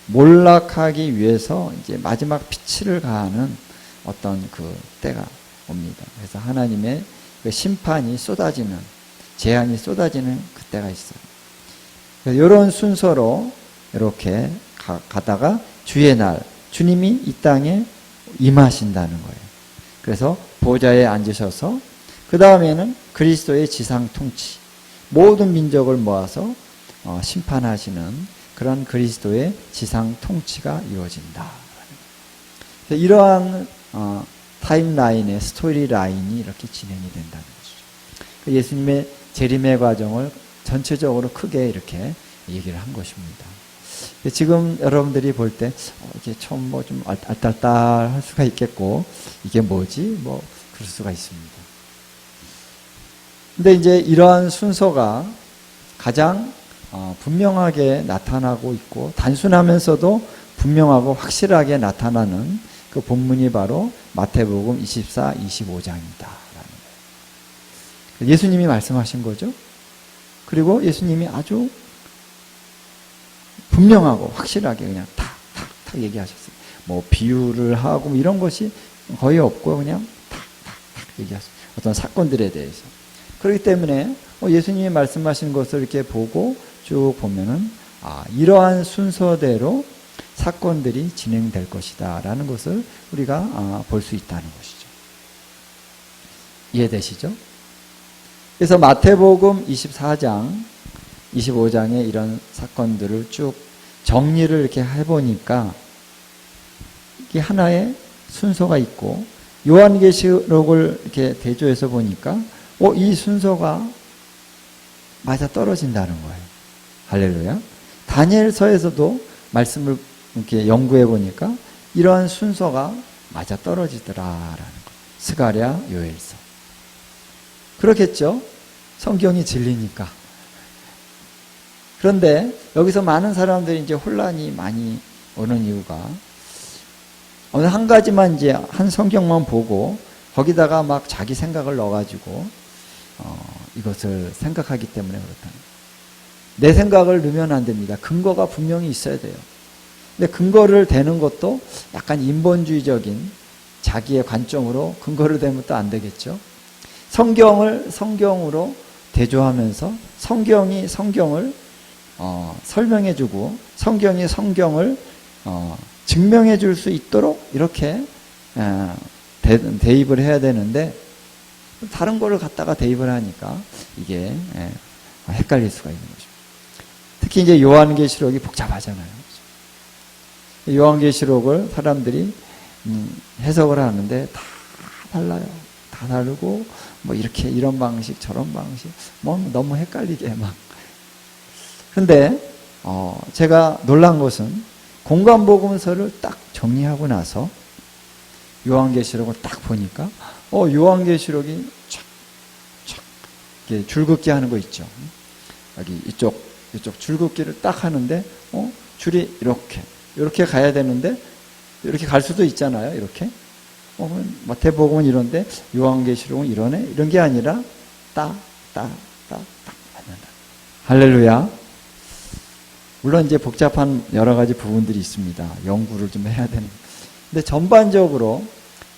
몰락하기 위해서 이제 마지막 피치를 가하는 어떤 그 때가 옵니다. 그래서 하나님의 그 심판이 쏟아지는, 재앙이 쏟아지는 그때가 있어요. 이런 순서로 이렇게 가다가 주의 날, 주님이 이 땅에 임하신다는 거예요. 그래서 보좌에 앉으셔서 그 다음에는 그리스도의 지상 통치, 모든 민족을 모아서 심판하시는 그런 그리스도의 지상 통치가 이루어진다. 이러한 타임라인의 스토리 라인이 이렇게 진행이 된다는 것이죠. 예수님의 재림의 과정을 전체적으로 크게 이렇게 얘기를 한 것입니다. 지금 여러분들이 볼 때 이게 처음 뭐 좀 알딸딸할 수가 있겠고, 이게 뭐지? 뭐 그럴 수가 있습니다. 근데 이제 이러한 순서가 가장 분명하게 나타나고 있고, 단순하면서도 분명하고 확실하게 나타나는 그 본문이 바로 마태복음 24, 25장이다. 예수님이 말씀하신 거죠. 그리고 예수님이 아주 분명하고 확실하게 그냥 탁탁탁 얘기하셨어요. 뭐 비유를 하고 뭐 이런 것이 거의 없고 그냥 탁탁탁 얘기하셨어요. 어떤 사건들에 대해서. 그렇기 때문에 예수님이 말씀하신 것을 이렇게 보고 쭉 보면은 이러한 순서대로 사건들이 진행될 것이다 라는 것을 우리가 볼 수 있다는 것이죠. 이해되시죠? 그래서 마태복음 24장, 25장에 이런 사건들을 쭉 정리를 이렇게 해보니까 이게 하나의 순서가 있고, 요한계시록을 이렇게 대조해서 보니까 이 순서가 맞아 떨어진다는 거예요. 할렐루야. 다니엘서에서도 말씀을 이렇게 연구해 보니까 이러한 순서가 맞아 떨어지더라라는 거. 스가랴, 요엘서. 그렇겠죠? 성경이 진리니까. 그런데 여기서 많은 사람들이 이제 혼란이 많이 오는 이유가 어느 한 가지만 이제 한 성경만 보고 거기다가 막 자기 생각을 넣어가지고 이것을 생각하기 때문에 그렇다. 내 생각을 넣으면 안 됩니다. 근거가 분명히 있어야 돼요. 근데 근거를 대는 것도 약간 인본주의적인 자기의 관점으로 근거를 대면 또 안 되겠죠. 성경을 성경으로 대조하면서 성경이 성경을 설명해주고 성경이 성경을 증명해 줄 수 있도록 이렇게 대입을 해야 되는데 다른 거를 갖다가 대입을 하니까 이게 헷갈릴 수가 있는 거죠. 특히 이제 요한계시록이 복잡하잖아요. 요한계시록을 사람들이 해석을 하는데 다 달라요. 다 다르고 뭐 이렇게 이런 방식 저런 방식 뭐 너무 헷갈리게 막. 근데 제가 놀란 것은 공관복음서를 딱 정리하고 나서 요한계시록을 딱 보니까 요한계시록이 촥촥 줄긋기 하는 거 있죠. 여기 이쪽 줄긋기를 딱 하는데 줄이 이렇게 가야 되는데 이렇게 갈 수도 있잖아요. 이렇게. 마태복음은 이런데 요한계시록은 이러네. 이런 게 아니라 딱 맞는다. 할렐루야. 물론 이제 복잡한 여러 가지 부분들이 있습니다. 연구를 좀 해야 되는. 근데 전반적으로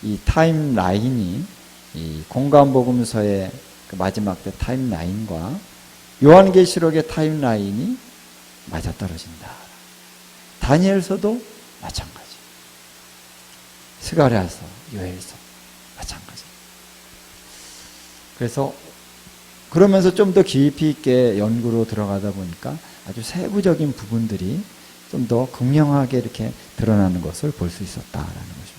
이 타임라인이 이 공관복음서의 그 마지막 때 타임라인과 요한계시록의 타임라인이 맞아떨어진다. 다니엘서도 마찬가지. 스가랴서, 요엘서 마찬가지. 그래서 그러면서 좀 더 깊이 있게 연구로 들어가다 보니까 아주 세부적인 부분들이 좀 더 극명하게 이렇게 드러나는 것을 볼 수 있었다라는 것입니다.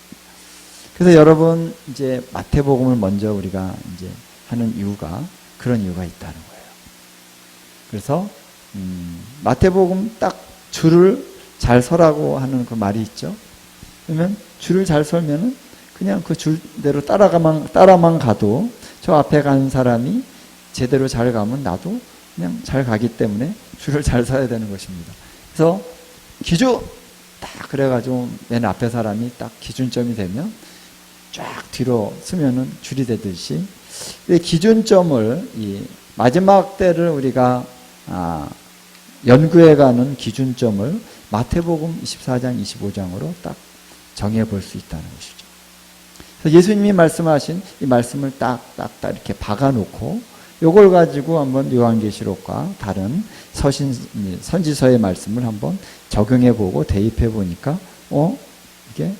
그래서 여러분 이제 마태복음을 먼저 우리가 이제 하는 이유가 그런 이유가 있다는 거예요. 그래서 마태복음 딱 줄을 잘 서라고 하는 그 말이 있죠. 그러면 줄을 잘 설면은 그냥 그 줄대로 따라만 가도 저 앞에 가는 사람이 제대로 잘 가면 나도 그냥 잘 가기 때문에 줄을 잘 서야 되는 것입니다. 그래서 기준! 딱 그래가지고 맨 앞에 사람이 딱 기준점이 되면 쫙 뒤로 쓰면은 줄이 되듯이 이 기준점을 이 마지막 때를 우리가 연구해가는 기준점을 마태복음 24장 25장으로 딱 정해볼 수 있다는 것이죠. 그래서 예수님이 말씀하신 이 말씀을 딱 이렇게 박아놓고 요걸 가지고 한번 요한계시록과 다른 선지서의 말씀을 한번 적용해보고 대입해보니까 이게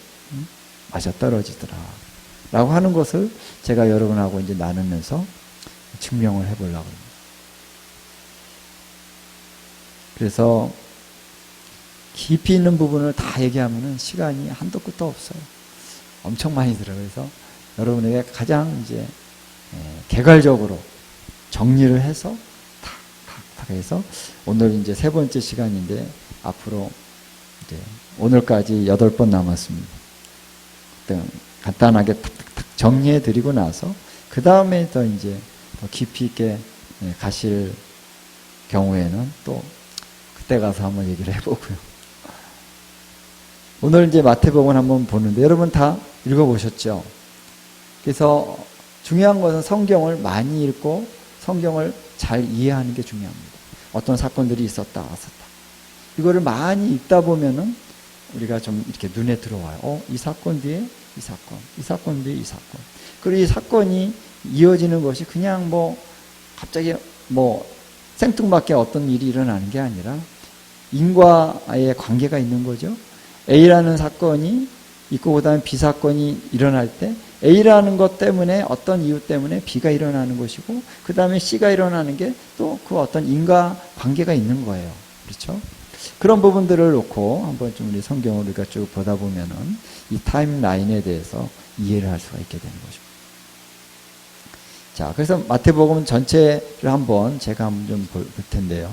맞아떨어지더라 라고 하는 것을 제가 여러분하고 이제 나누면서 증명을 해보려고 합니다. 그래서 깊이 있는 부분을 다 얘기하면은 시간이 한도 끝도 없어요. 엄청 많이 들어요. 그래서 여러분에게 가장 이제 개괄적으로 정리를 해서 탁 해서 오늘 이제 세 번째 시간인데 앞으로 이제 오늘까지 8번 남았습니다. 간단하게 탁 정리해 드리고 나서 그 다음에 더 이제 더 깊이 있게 가실 경우에는 또 그때 가서 한번 얘기를 해보고요. 오늘 이제 마태복음 한번 보는데 여러분 다 읽어보셨죠? 그래서 중요한 것은 성경을 많이 읽고 성경을 잘 이해하는 게 중요합니다. 어떤 사건들이 있었다. 이거를 많이 읽다 보면은 우리가 좀 이렇게 눈에 들어와요. 이 사건 뒤에 이 사건, 이 사건 뒤에 이 사건. 그리고 이 사건이 이어지는 것이 그냥 갑자기 생뚱맞게 어떤 일이 일어나는 게 아니라 인과의 관계가 있는 거죠. A라는 사건이 있고 그다음에 B 사건이 일어날 때 A라는 것 때문에 어떤 이유 때문에 B가 일어나는 것이고 그 다음에 C가 일어나는 게 또 그 어떤 인과 관계가 있는 거예요. 그렇죠? 그런 부분들을 놓고 한번 좀 우리 성경을 우리가 쭉 보다 보면은 이 타임라인에 대해서 이해를 할 수가 있게 되는 것입니다. 자, 그래서 마태복음 전체를 한번 제가 한번 좀 볼 텐데요.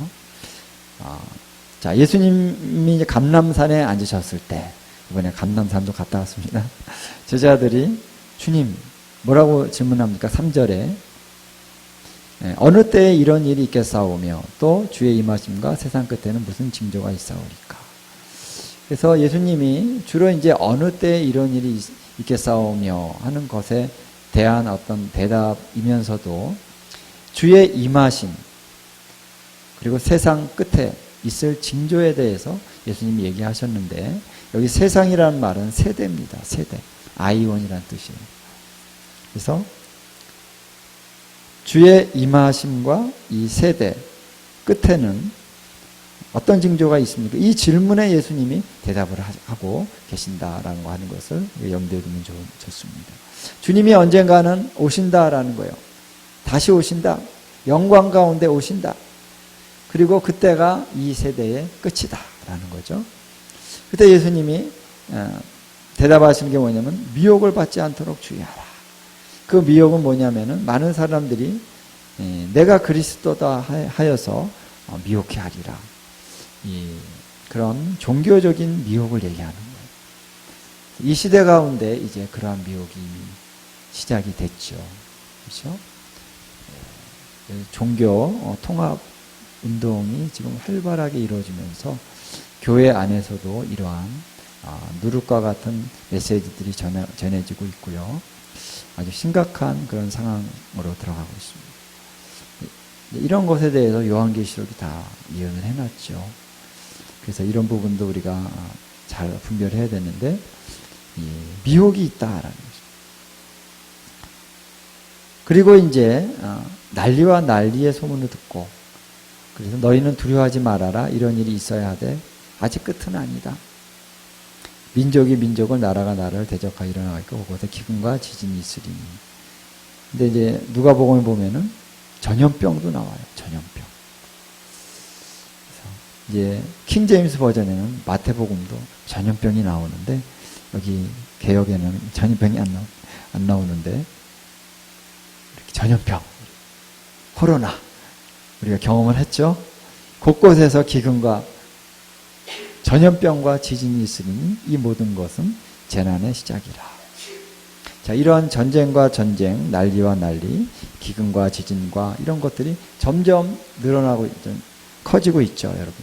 자, 예수님이 이제 감람산에 앉으셨을 때, 이번에 감람산도 갔다 왔습니다. 제자들이 주님, 뭐라고 질문합니까? 3절에 어느 때에 이런 일이 있겠사오며 또 주의 임하심과 세상 끝에는 무슨 징조가 있사오리까? 그래서 예수님이 주로 이제 어느 때에 이런 일이 있겠사오며 하는 것에 대한 어떤 대답이면서도 주의 임하심 그리고 세상 끝에 있을 징조에 대해서 예수님이 얘기하셨는데 여기 세상이라는 말은 세대입니다. 세대. 아이온이라는 뜻이에요. 그래서 주의 임하심과 이 세대 끝에는 어떤 징조가 있습니까? 이 질문에 예수님이 대답을 하고 계신다라는 거 하는 것을 염두에 두면 좋습니다. 주님이 언젠가는 오신다라는 거예요. 다시 오신다. 영광 가운데 오신다. 그리고 그때가 이 세대의 끝이다라는 거죠. 그때 예수님이 대답하시는 게 뭐냐면 미혹을 받지 않도록 주의하라. 그 미혹은 뭐냐면은 많은 사람들이 내가 그리스도다 하여서 미혹해 하리라. 그런 종교적인 미혹을 얘기하는 거예요. 이 시대 가운데 이제 그러한 미혹이 시작이 됐죠. 그렇죠? 종교 통합 운동이 지금 활발하게 이루어지면서 교회 안에서도 이러한 누룩과 같은 메시지들이 전해지고 있고요. 아주 심각한 그런 상황으로 들어가고 있습니다. 이런 것에 대해서 요한계시록이 다 예언을 해놨죠. 그래서 이런 부분도 우리가 잘 분별해야 되는데 미혹이 있다라는 거죠. 그리고 이제 난리와 난리의 소문을 듣고 그래서 너희는 두려워하지 말아라. 이런 일이 있어야 하되 아직 끝은 아니다. 민족이 민족을 나라가 나라를 대적하여 일어나고 있고 그곳에 기근과 지진이 있으리니. 근데 이제 누가복음에 보면은 전염병도 나와요. 전염병. 그래서 이제 킹제임스 버전에는 마태복음도 전염병이 나오는데 여기 개역에는 전염병이 안 나오는데 이렇게 전염병, 코로나 우리가 경험을 했죠. 곳곳에서 기근과 전염병과 지진이 있으니 이 모든 것은 재난의 시작이라. 자, 이러한 전쟁과 전쟁, 난리와 난리, 기근과 지진과 이런 것들이 점점 늘어나고 커지고 있죠, 여러분.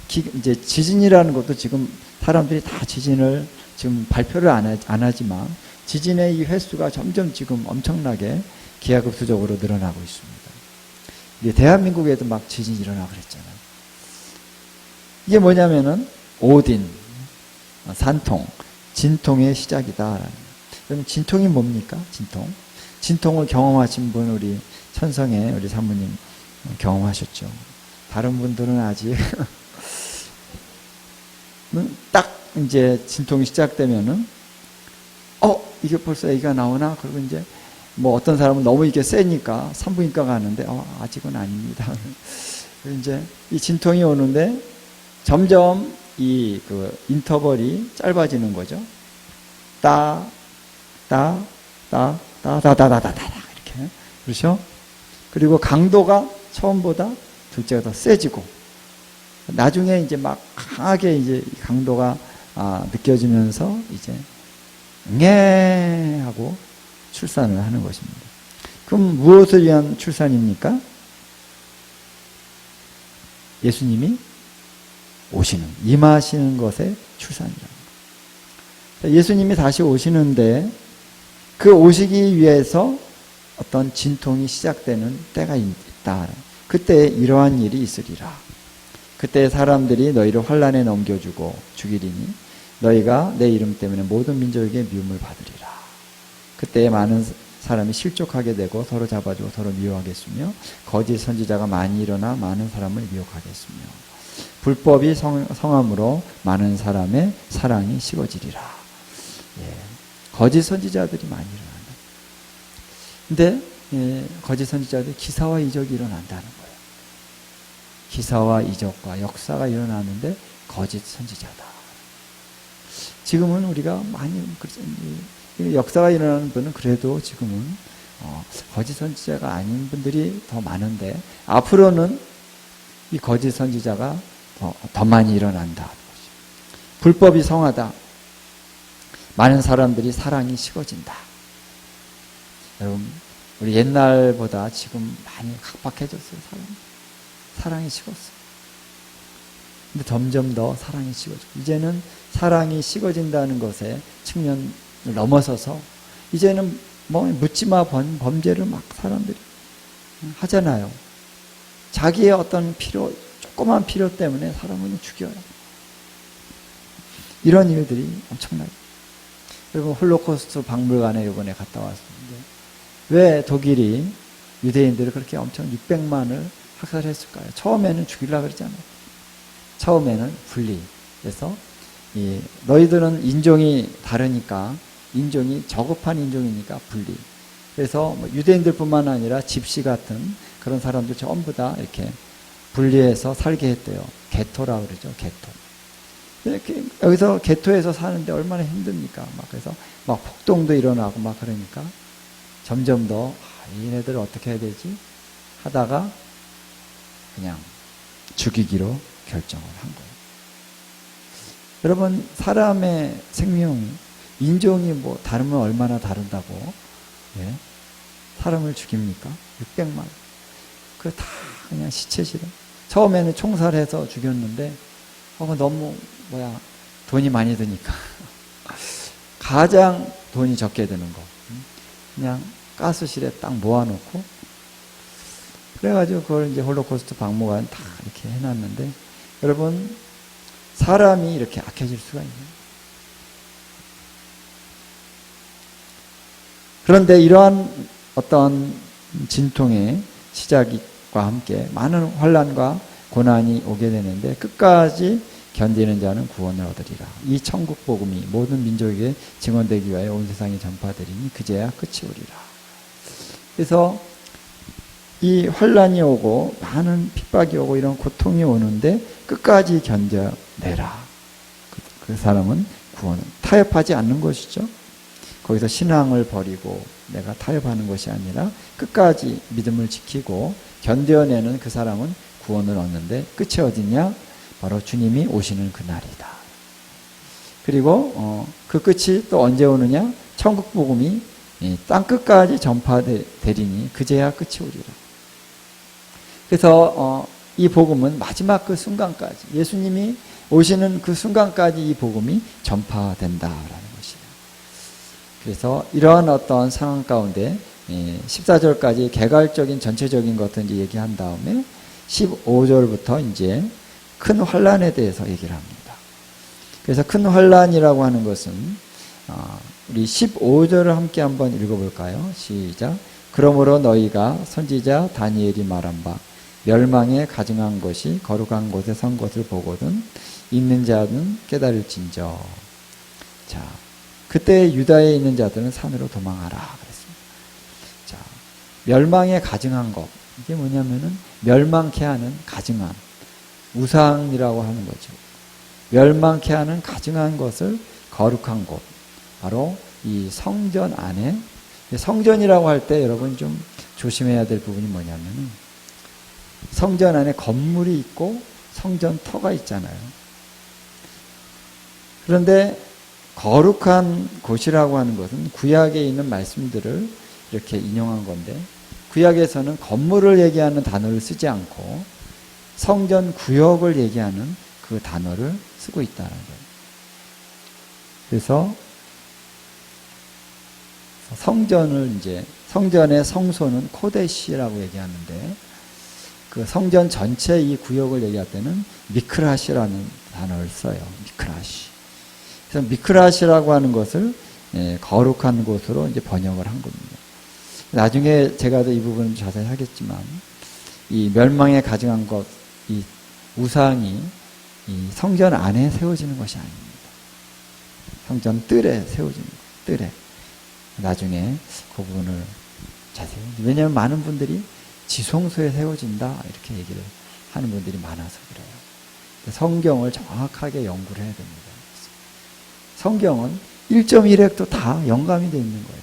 이제 지진이라는 것도 지금 사람들이 다 지진을 지금 발표를 안 하지만 지진의 이 횟수가 점점 지금 엄청나게 기하급수적으로 늘어나고 있습니다. 이제 대한민국에도 막 지진이 일어나고 그랬잖아요. 이게 뭐냐면은 오딘, 산통, 진통의 시작이다. 그럼 진통이 뭡니까? 진통. 진통을 경험하신 분 우리 천성의 우리 사모님 경험하셨죠. 다른 분들은 아직 딱 이제 진통이 시작되면은 이게 벌써 애기가 나오나? 그리고 이제 뭐 어떤 사람은 너무 이게 세니까 산부인과 가는데 아직은 아닙니다. 이제 이 진통이 오는데 점점 이 그 인터벌이 짧아지는 거죠. 이렇게. 그렇죠? 그리고 강도가 처음보다 둘째가 더 세지고 나중에 이제 막 강하게 이제 강도가 느껴지면서 이제 하고 출산을 하는 것입니다. 그럼 무엇을 위한 출산입니까? 예수님이 임하시는 것의 출산이라는 거예요. 예수님이 다시 오시는데 그 오시기 위해서 어떤 진통이 시작되는 때가 있다. 그때 이러한 일이 있으리라. 그때 사람들이 너희를 환난에 넘겨주고 죽이리니 너희가 내 이름 때문에 모든 민족에게 미움을 받으리라. 그때 많은 사람이 실족하게 되고 서로 잡아주고 서로 미워하겠으며 거짓 선지자가 많이 일어나 많은 사람을 미혹하겠으며 불법이 성함으로 많은 사람의 사랑이 식어지리라. 거짓 선지자들이 많이 일어난다. 근데 거짓 선지자들이 기사와 이적이 일어난다는 거예요. 기사와 이적과 역사가 일어나는데 거짓 선지자다. 지금은 우리가 많이 역사가 일어나는 분은 그래도 지금은 거짓 선지자가 아닌 분들이 더 많은데 앞으로는 이 거짓 선지자가 더 많이 일어난다. 불법이 성하다. 많은 사람들이 사랑이 식어진다. 여러분, 우리 옛날보다 지금 많이 각박해졌어요. 사랑이 식었어요. 근데 점점 더 사랑이 식어지고 이제는 사랑이 식어진다는 것에 측면을 넘어서서 이제는 뭐 묻지마 범죄를 막 사람들이 하잖아요. 자기의 어떤 조그만 필요 때문에 사람을 죽여요. 이런 일들이 엄청나요. 그리고 홀로코스트 박물관에 이번에 갔다 왔었는데 왜 독일이 유대인들을 그렇게 엄청 600만을 학살했을까요? 처음에는 죽이려고 그러잖아요. 처음에는 분리해서 너희들은 인종이 다르니까 인종이 저급한 인종이니까 분리. 그래서 유대인들뿐만 아니라 집시 같은 그런 사람들 전부 다 이렇게 분리해서 살게 했대요. 게토라고 그러죠. 게토. 여기서 게토에서 사는데 얼마나 힘듭니까? 그래서 폭동도 일어나고 그러니까 점점 더 얘네들을 어떻게 해야 되지? 하다가 그냥 죽이기로 결정을 한 거예요. 여러분, 사람의 생명이 인종이 다르면 얼마나 다른다고 사람을 죽입니까? 600만. 그거 다 그냥 시체시로. 처음에는 총살해서 죽였는데 너무 돈이 많이 드니까 가장 돈이 적게 드는 거 그냥 가스실에 딱 모아놓고 그래가지고 그걸 이제 홀로코스트 박물관 다 이렇게 해놨는데 여러분 사람이 이렇게 악해질 수가 있나요? 그런데 이러한 어떤 진통의 시작과 함께 많은 환난과 고난이 오게 되는데 끝까지 견디는 자는 구원을 얻으리라. 이 천국 복음이 모든 민족에게 증언되기 위하여 온 세상에 전파되리니 그제야 끝이 오리라. 그래서 이 환난이 오고 많은 핍박이 오고 이런 고통이 오는데 끝까지 견뎌내라. 그 사람은 구원을 타협하지 않는 것이죠. 거기서 신앙을 버리고 내가 타협하는 것이 아니라 끝까지 믿음을 지키고 견뎌내는 그 사람은 구원을 얻는데 끝이 어디냐? 바로 주님이 오시는 그날이다. 그리고 그 끝이 또 언제 오느냐? 천국 복음이 땅끝까지 전파되리니 그제야 끝이 오리라. 그래서 이 복음은 마지막 그 순간까지, 예수님이 오시는 그 순간까지 이 복음이 전파된다라는 것이에요. 그래서 이러한 어떤 상황 가운데 14절까지 개괄적인 전체적인 것을 이제 얘기한 다음에 15절부터 이제 큰 환란에 대해서 얘기를 합니다. 그래서 큰 환란이라고 하는 것은 우리 15절을 함께 한번 읽어볼까요? 시작. 그러므로 너희가 선지자 다니엘이 말한 바 멸망에 가증한 것이 거룩한 곳에 선 것을 보거든 있는 자는 깨달을진저. 자, 그때 유다에 있는 자들은 산으로 도망하라 그랬습니다. 자, 멸망에 가증한 것, 이게 뭐냐면은 멸망케 하는 가증한 우상이라고 하는 거죠. 멸망케 하는 가증한 것을 거룩한 곳, 바로 이 성전 안에, 성전이라고 할 때 여러분 좀 조심해야 될 부분이 뭐냐면은 성전 안에 건물이 있고 성전터가 있잖아요. 그런데 거룩한 곳이라고 하는 것은 구약에 있는 말씀들을 이렇게 인용한 건데, 구약에서는 건물을 얘기하는 단어를 쓰지 않고 성전 구역을 얘기하는 그 단어를 쓰고 있다는 거예요. 그래서 성전을 이제, 성전의 성소는 코데시라고 얘기하는데, 그 성전 전체 이 구역을 얘기할 때는 미크라시라는 단어를 써요. 미크라시. 그래서 미크라시라고 하는 것을 거룩한 곳으로 이제 번역을 한 겁니다. 나중에 제가 이 부분은 자세히 하겠지만, 이 멸망에 가증한 것, 이 우상이 이 성전 안에 세워지는 것이 아닙니다. 성전 뜰에 세워지는 것, 뜰에. 나중에 그 부분을 자세히, 왜냐하면 많은 분들이 지성소에 세워진다 이렇게 얘기를 하는 분들이 많아서 그래요. 성경을 정확하게 연구를 해야 됩니다. 성경은 1.1획도 다 영감이 되어 있는 거예요.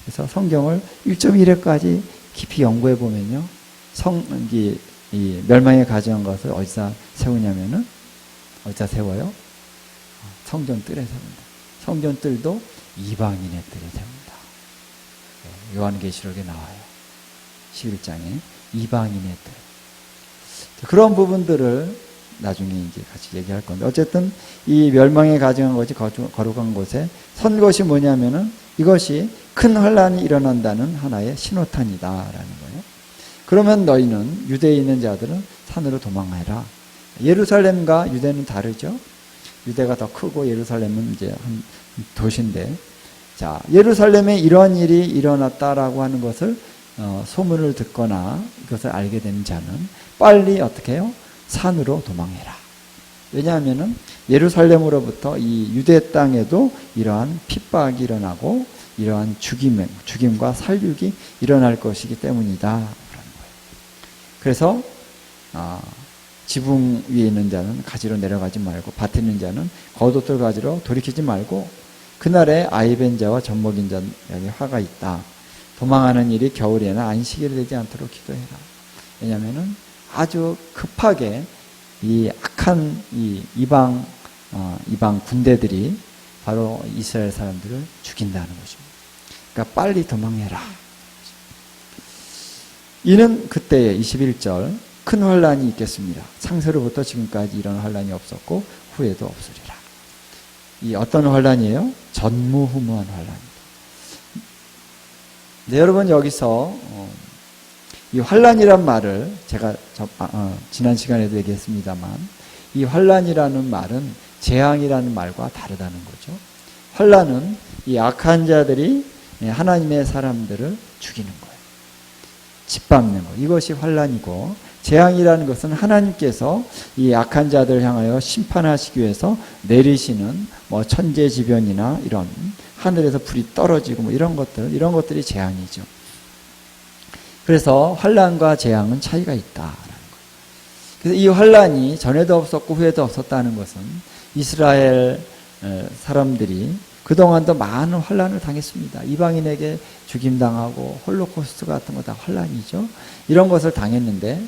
그래서 성경을 1.1획까지 깊이 연구해 보면요, 이 멸망에 가증한 것을 어디서 세우냐면은, 어디서 세워요? 성전 뜰에 세웁니다. 성전 뜰도 이방인의 뜰에 세웁니다. 요한계시록에 나와요. 11장에 이방인의 뜰. 그런 부분들을 나중에 이제 같이 얘기할 건데, 어쨌든 이 멸망에 가증한 것이 거룩한 곳에 선 것이 뭐냐면은 이것이 큰 환란이 일어난다는 하나의 신호탄이다라는 거예요. 그러면 너희는, 유대에 있는 자들은 산으로 도망해라. 예루살렘과 유대는 다르죠. 유대가 더 크고 예루살렘은 이제 한 도시인데, 자, 예루살렘에 이러한 일이 일어났다라고 하는 것을 소문을 듣거나 이것을 알게 된 자는 빨리 어떻게 해요? 산으로 도망해라. 왜냐하면은 예루살렘으로부터 이 유대 땅에도 이러한 핍박이 일어나고 이러한 죽임과 살육이 일어날 것이기 때문이다. 그래서 지붕 위에 있는 자는 가지로 내려가지 말고 밭에 있는 자는 겉옷을 가지러 돌이키지 말고 그날에 아이벤 자와 젖먹인 자에게 화가 있다. 도망하는 일이 겨울에나 안식일이 되지 않도록 기도해라. 왜냐하면은 아주 급하게 이 악한 이 이방 군대들이 바로 이스라엘 사람들을 죽인다는 것입니다. 그러니까 빨리 도망해라. 이는 그때에 21절 큰 환란이 있겠습니다. 창세로부터 지금까지 이런 환란이 없었고 후에도 없으리라. 이 어떤 환란이에요? 전무후무한 환란입니다. 네, 여러분 여기서 이 환란이란 말을 제가 지난 시간에도 얘기했습니다만, 이 환란이라는 말은 재앙이라는 말과 다르다는 거죠. 환란은 이 악한 자들이 하나님의 사람들을 죽이는 거예요. 짓밟는 거. 이것이 환란이고, 재앙이라는 것은 하나님께서 이 악한 자들을 향하여 심판하시기 위해서 내리시는 뭐 천재지변이나 이런 하늘에서 불이 떨어지고 뭐 이런 것들이 재앙이죠. 그래서 환란과 재앙은 차이가 있다라는 거예요. 그래서 이 환란이 전에도 없었고 후에도 없었다는 것은 이스라엘 사람들이 그동안도 많은 환란을 당했습니다. 이방인에게 죽임당하고 홀로코스트 같은 거 다 환란이죠. 이런 것을 당했는데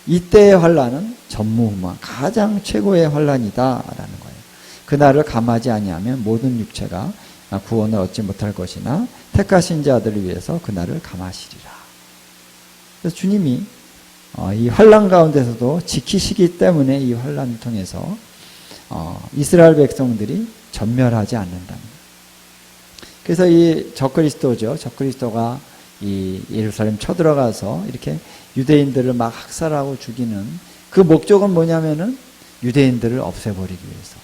이때의 환란은 전무후무한 가장 최고의 환란이다라는 거예요. 그날을 감하지 아니하면 모든 육체가 구원을 얻지 못할 것이나 택하신 자들을 위해서 그날을 감하시리라. 그래서 주님이 이 환난 가운데서도 지키시기 때문에 이 환난을 통해서 이스라엘 백성들이 전멸하지 않는답니다. 그래서 이 적그리스도죠. 적그리스도가 이 예루살렘 쳐들어가서 이렇게 유대인들을 막 학살하고 죽이는 그 목적은 뭐냐면은 유대인들을 없애버리기 위해서.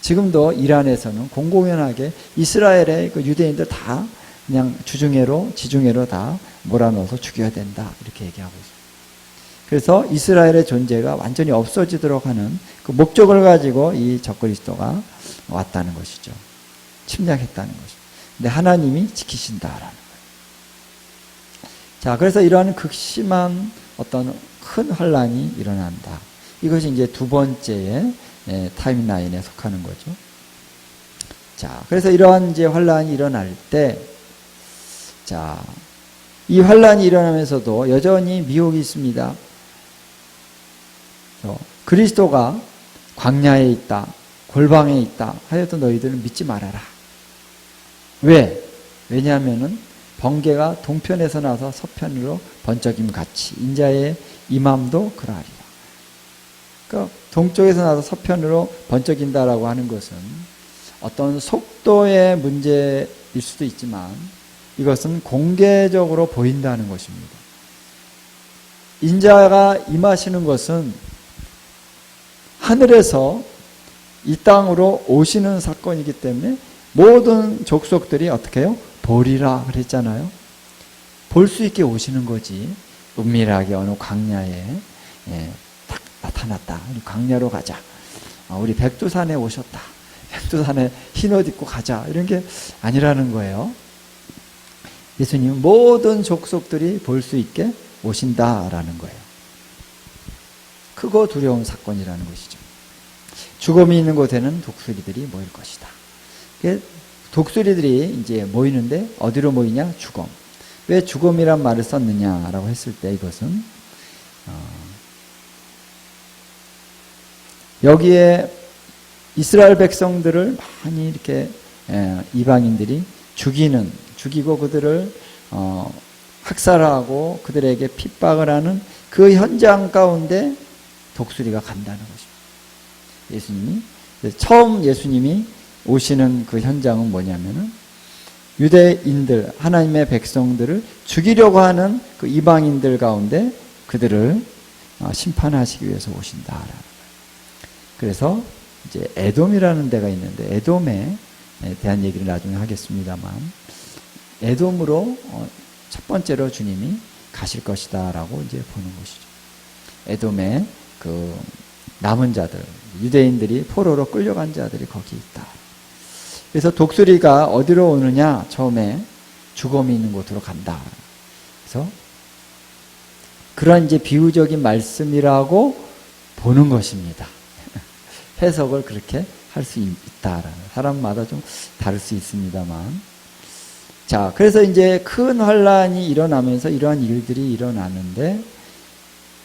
지금도 이란에서는 공공연하게 이스라엘의 그 유대인들 다 그냥 지중해로 다 몰아넣어서 죽여야 된다. 이렇게 얘기하고 있습니다. 그래서 이스라엘의 존재가 완전히 없어지도록 하는 그 목적을 가지고 이 적그리스도가 왔다는 것이죠. 침략했다는 것이죠. 근데 하나님이 지키신다라는 거예요. 자, 그래서 이러한 극심한 어떤 큰 환란이 일어난다. 이것이 이제 두 번째의 타임라인에 속하는 거죠. 자, 그래서 이러한 이제 환란이 일어날 때, 자, 이 환란이 일어나면서도 여전히 미혹이 있습니다. 그리스도가 광야에 있다, 골방에 있다 하여도 너희들은 믿지 말아라. 왜? 왜냐하면은 번개가 동편에서 나서 서편으로 번쩍임 같이 인자의 임함도 그러하리라. 그러니까 동쪽에서 나서 서편으로 번쩍인다라고 하는 것은 어떤 속도의 문제일 수도 있지만 이것은 공개적으로 보인다는 것입니다. 인자가 임하시는 것은 하늘에서 이 땅으로 오시는 사건이기 때문에 모든 족속들이 어떻게 해요? 보리라 그랬잖아요. 볼 수 있게 오시는 거지. 은밀하게 어느 광야에 딱 나타났다. 우리 광야로 가자. 우리 백두산에 오셨다. 백두산에 흰옷 입고 가자. 이런 게 아니라는 거예요. 예수님은 모든 족속들이 볼 수 있게 오신다라는 거예요. 크고 두려운 사건이라는 것이죠. 죽음이 있는 곳에는 독수리들이 모일 것이다. 독수리들이 이제 모이는데 어디로 모이냐? 죽음. 왜 죽음이란 말을 썼느냐라고 했을 때 이것은 여기에 이스라엘 백성들을 많이 이렇게 이방인들이 죽이고 그들을 학살하고 그들에게 핍박을 하는 그 현장 가운데 독수리가 간다는 것입니다. 처음 예수님이 오시는 그 현장은 뭐냐면은 유대인들, 하나님의 백성들을 죽이려고 하는 그 이방인들 가운데 그들을 심판하시기 위해서 오신다라는 거예요. 그래서 이제 에돔이라는 데가 있는데 에돔에 대한 얘기를 나중에 하겠습니다만 에돔으로 첫 번째로 주님이 가실 것이다라고 이제 보는 것이죠. 에돔에 그 남은 자들, 유대인들이 포로로 끌려간 자들이 거기 있다. 그래서 독수리가 어디로 오느냐? 처음에 죽음이 있는 곳으로 간다. 그래서 그런 이제 비유적인 말씀이라고 보는 것입니다. 해석을 그렇게 할 수 있다라는. 사람마다 좀 다를 수 있습니다만. 자, 그래서 이제 큰 환란이 일어나면서 이러한 일들이 일어나는데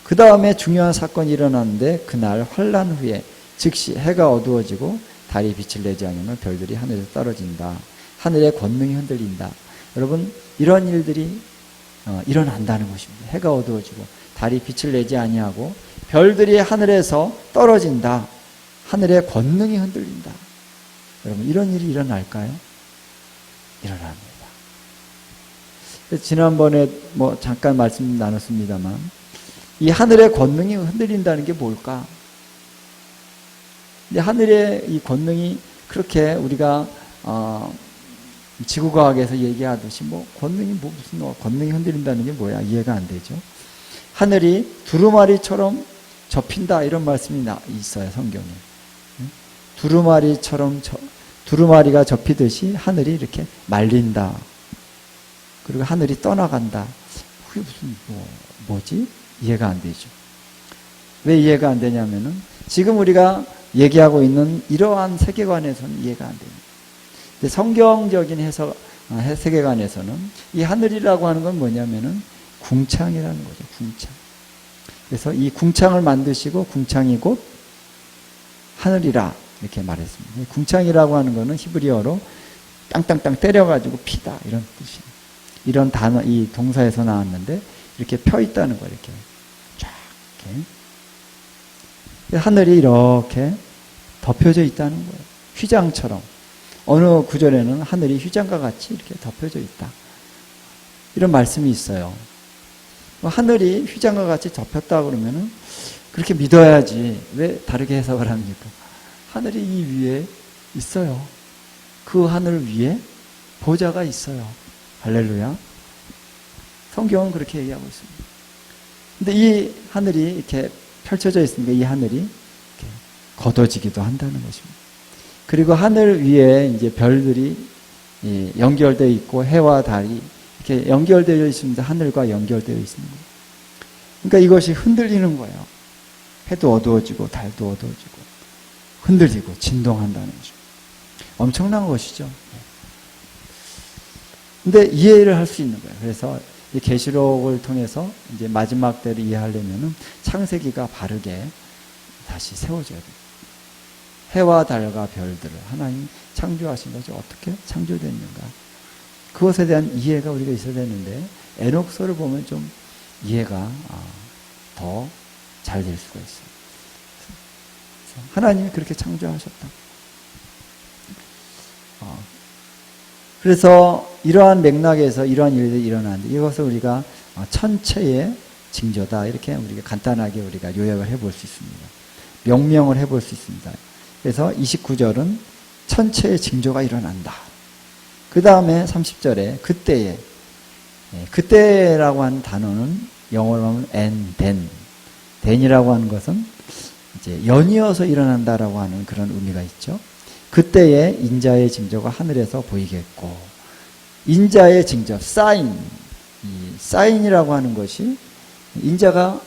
그 다음에 중요한 사건이 일어나는데 그날 환란 후에 즉시 해가 어두워지고 달이 빛을 내지 않으면 별들이 하늘에서 떨어진다. 하늘의 권능이 흔들린다. 여러분 이런 일들이 일어난다는 것입니다. 해가 어두워지고 달이 빛을 내지 아니하고 별들이 하늘에서 떨어진다. 하늘의 권능이 흔들린다. 여러분 이런 일이 일어날까요? 일어납니다. 지난번에 뭐 잠깐 말씀 나눴습니다만 이 하늘의 권능이 흔들린다는 게 뭘까? 근데 하늘의 이 권능이 그렇게 우리가 지구과학에서 얘기하듯이 뭐 권능이 무슨 권능이 흔들린다는 게 뭐야? 이해가 안 되죠. 하늘이 두루마리처럼 접힌다 이런 말씀이 있어요 성경에. 두루마리가 접히듯이 하늘이 이렇게 말린다. 그리고 하늘이 떠나간다. 그게 무슨 뭐지? 이해가 안 되죠. 왜 이해가 안 되냐면은 지금 우리가 얘기하고 있는 이러한 세계관에서는 이해가 안 됩니다. 근데 성경적인 세계관에서는 이 하늘이라고 하는 건 뭐냐면은 궁창이라는 거죠. 궁창. 그래서 이 궁창을 만드시고 궁창이 곧 하늘이라 이렇게 말했습니다. 궁창이라고 하는 거는 히브리어로 땅땅땅 때려가지고 피다 이런 뜻이. 이런 단어 이 동사에서 나왔는데 이렇게 펴 있다는 거예요. 이렇게 쫙 이렇게. 하늘이 이렇게 덮여져 있다는 거예요. 휘장처럼. 어느 구절에는 하늘이 휘장과 같이 이렇게 덮여져 있다. 이런 말씀이 있어요. 하늘이 휘장과 같이 덮였다 그러면은 그렇게 믿어야지 왜 다르게 해석을 합니까? 하늘이 이 위에 있어요. 그 하늘 위에 보좌가 있어요. 할렐루야. 성경은 그렇게 얘기하고 있습니다. 근데 이 하늘이 이렇게 펼쳐져 있으니까 이 하늘이 이렇게 걷어지기도 한다는 것입니다. 그리고 하늘 위에 이제 별들이 연결되어 있고 해와 달이 이렇게 연결되어 있습니다. 하늘과 연결되어 있습니다. 그러니까 이것이 흔들리는 거예요. 해도 어두워지고 달도 어두워지고 흔들리고 진동한다는 거죠. 엄청난 것이죠. 근데 이해를 할 수 있는 거예요. 그래서 이 계시록을 통해서 이제 마지막 때를 이해하려면은 창세기가 바르게 다시 세워져야 돼요. 해와 달과 별들을 하나님 창조하신 것이 어떻게 창조됐는가? 그것에 대한 이해가 우리가 있어야 되는데 에녹서를 보면 좀 이해가 더 잘 될 수가 있어요. 하나님이 그렇게 창조하셨다. 그래서 이러한 맥락에서 이러한 일들이 일어나는데 이것을 우리가 천체의 징조다 이렇게 우리가 간단하게 우리가 요약을 해볼 수 있습니다. 명명을 해볼 수 있습니다. 그래서 29절은 천체의 징조가 일어난다. 그 다음에 30절에 그때에 그때라고 하는 단어는 영어로 하면 and then이라고 하는 것은 이제 연이어서 일어난다라고 하는 그런 의미가 있죠. 그때에 인자의 징조가 하늘에서 보이겠고 인자의 징조 사인 이 사인이라고 하는 것이 인자가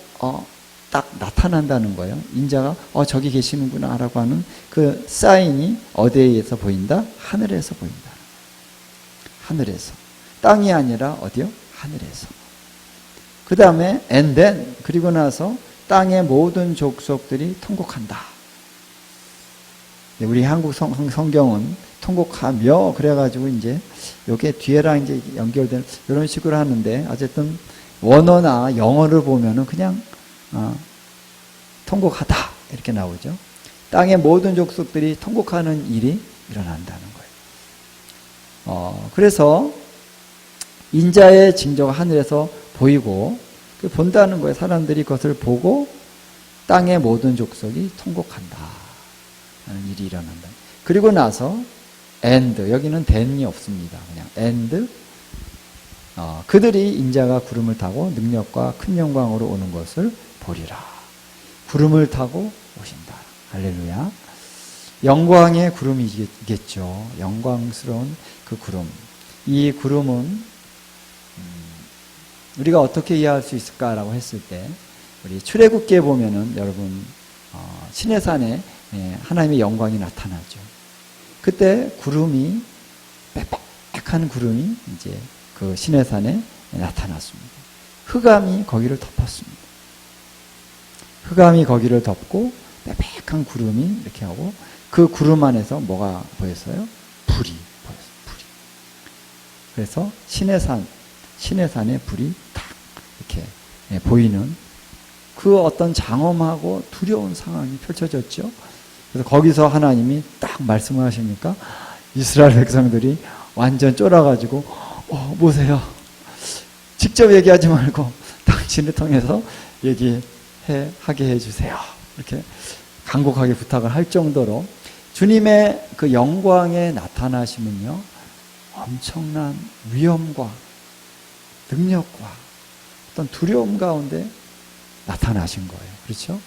딱 나타난다는 거예요. 인자가 저기 계시는구나 라고 하는 그 사인이 어디에서 보인다? 하늘에서 보인다. 하늘에서. 땅이 아니라 어디요? 하늘에서. 그 다음에 and then 그리고 나서 땅의 모든 족속들이 통곡한다. 우리 한국 성경은 통곡하며 그래가지고 이제 요게 뒤에랑 이제 연결된 이런 식으로 하는데 어쨌든 원어나 영어를 보면은 그냥 통곡하다 이렇게 나오죠. 땅의 모든 족속들이 통곡하는 일이 일어난다는 거예요. 그래서 인자의 징조가 하늘에서 보이고 본다는 거예요. 사람들이 그것을 보고 땅의 모든 족속이 통곡한다 하는 일이 일어난다. 그리고 나서 and 여기는 then이 없습니다. 그냥 and 그들이 인자가 구름을 타고 능력과 큰 영광으로 오는 것을 보리라. 구름을 타고 오신다. 할렐루야. 영광의 구름이겠죠. 영광스러운 그 구름. 이 구름은 우리가 어떻게 이해할 수 있을까라고 했을 때 우리 출애굽기에 보면은 여러분 시내산에 하나님의 영광이 나타나죠. 그때 구름이 빽빽한 구름이 이제 그 시내산에 나타났습니다. 흑암이 거기를 덮었습니다. 흑암이 거기를 덮고 빽빽한 구름이 이렇게 하고 그 구름 안에서 뭐가 보였어요? 불이 보였어요. 불이. 그래서 시내산에 불이 탁 이렇게 보이는 그 어떤 장엄하고 두려운 상황이 펼쳐졌죠. 그래서 거기서 하나님이 딱 말씀을 하시니까 이스라엘 백성들이 완전 쫄아가지고 보세요. 직접 얘기하지 말고 당신을 통해서 하게 해주세요. 이렇게 간곡하게 부탁을 할 정도로 주님의 그 영광의 나타나심은요 엄청난 위엄과 능력과 어떤 두려움 가운데 나타나신 거예요. 그렇죠?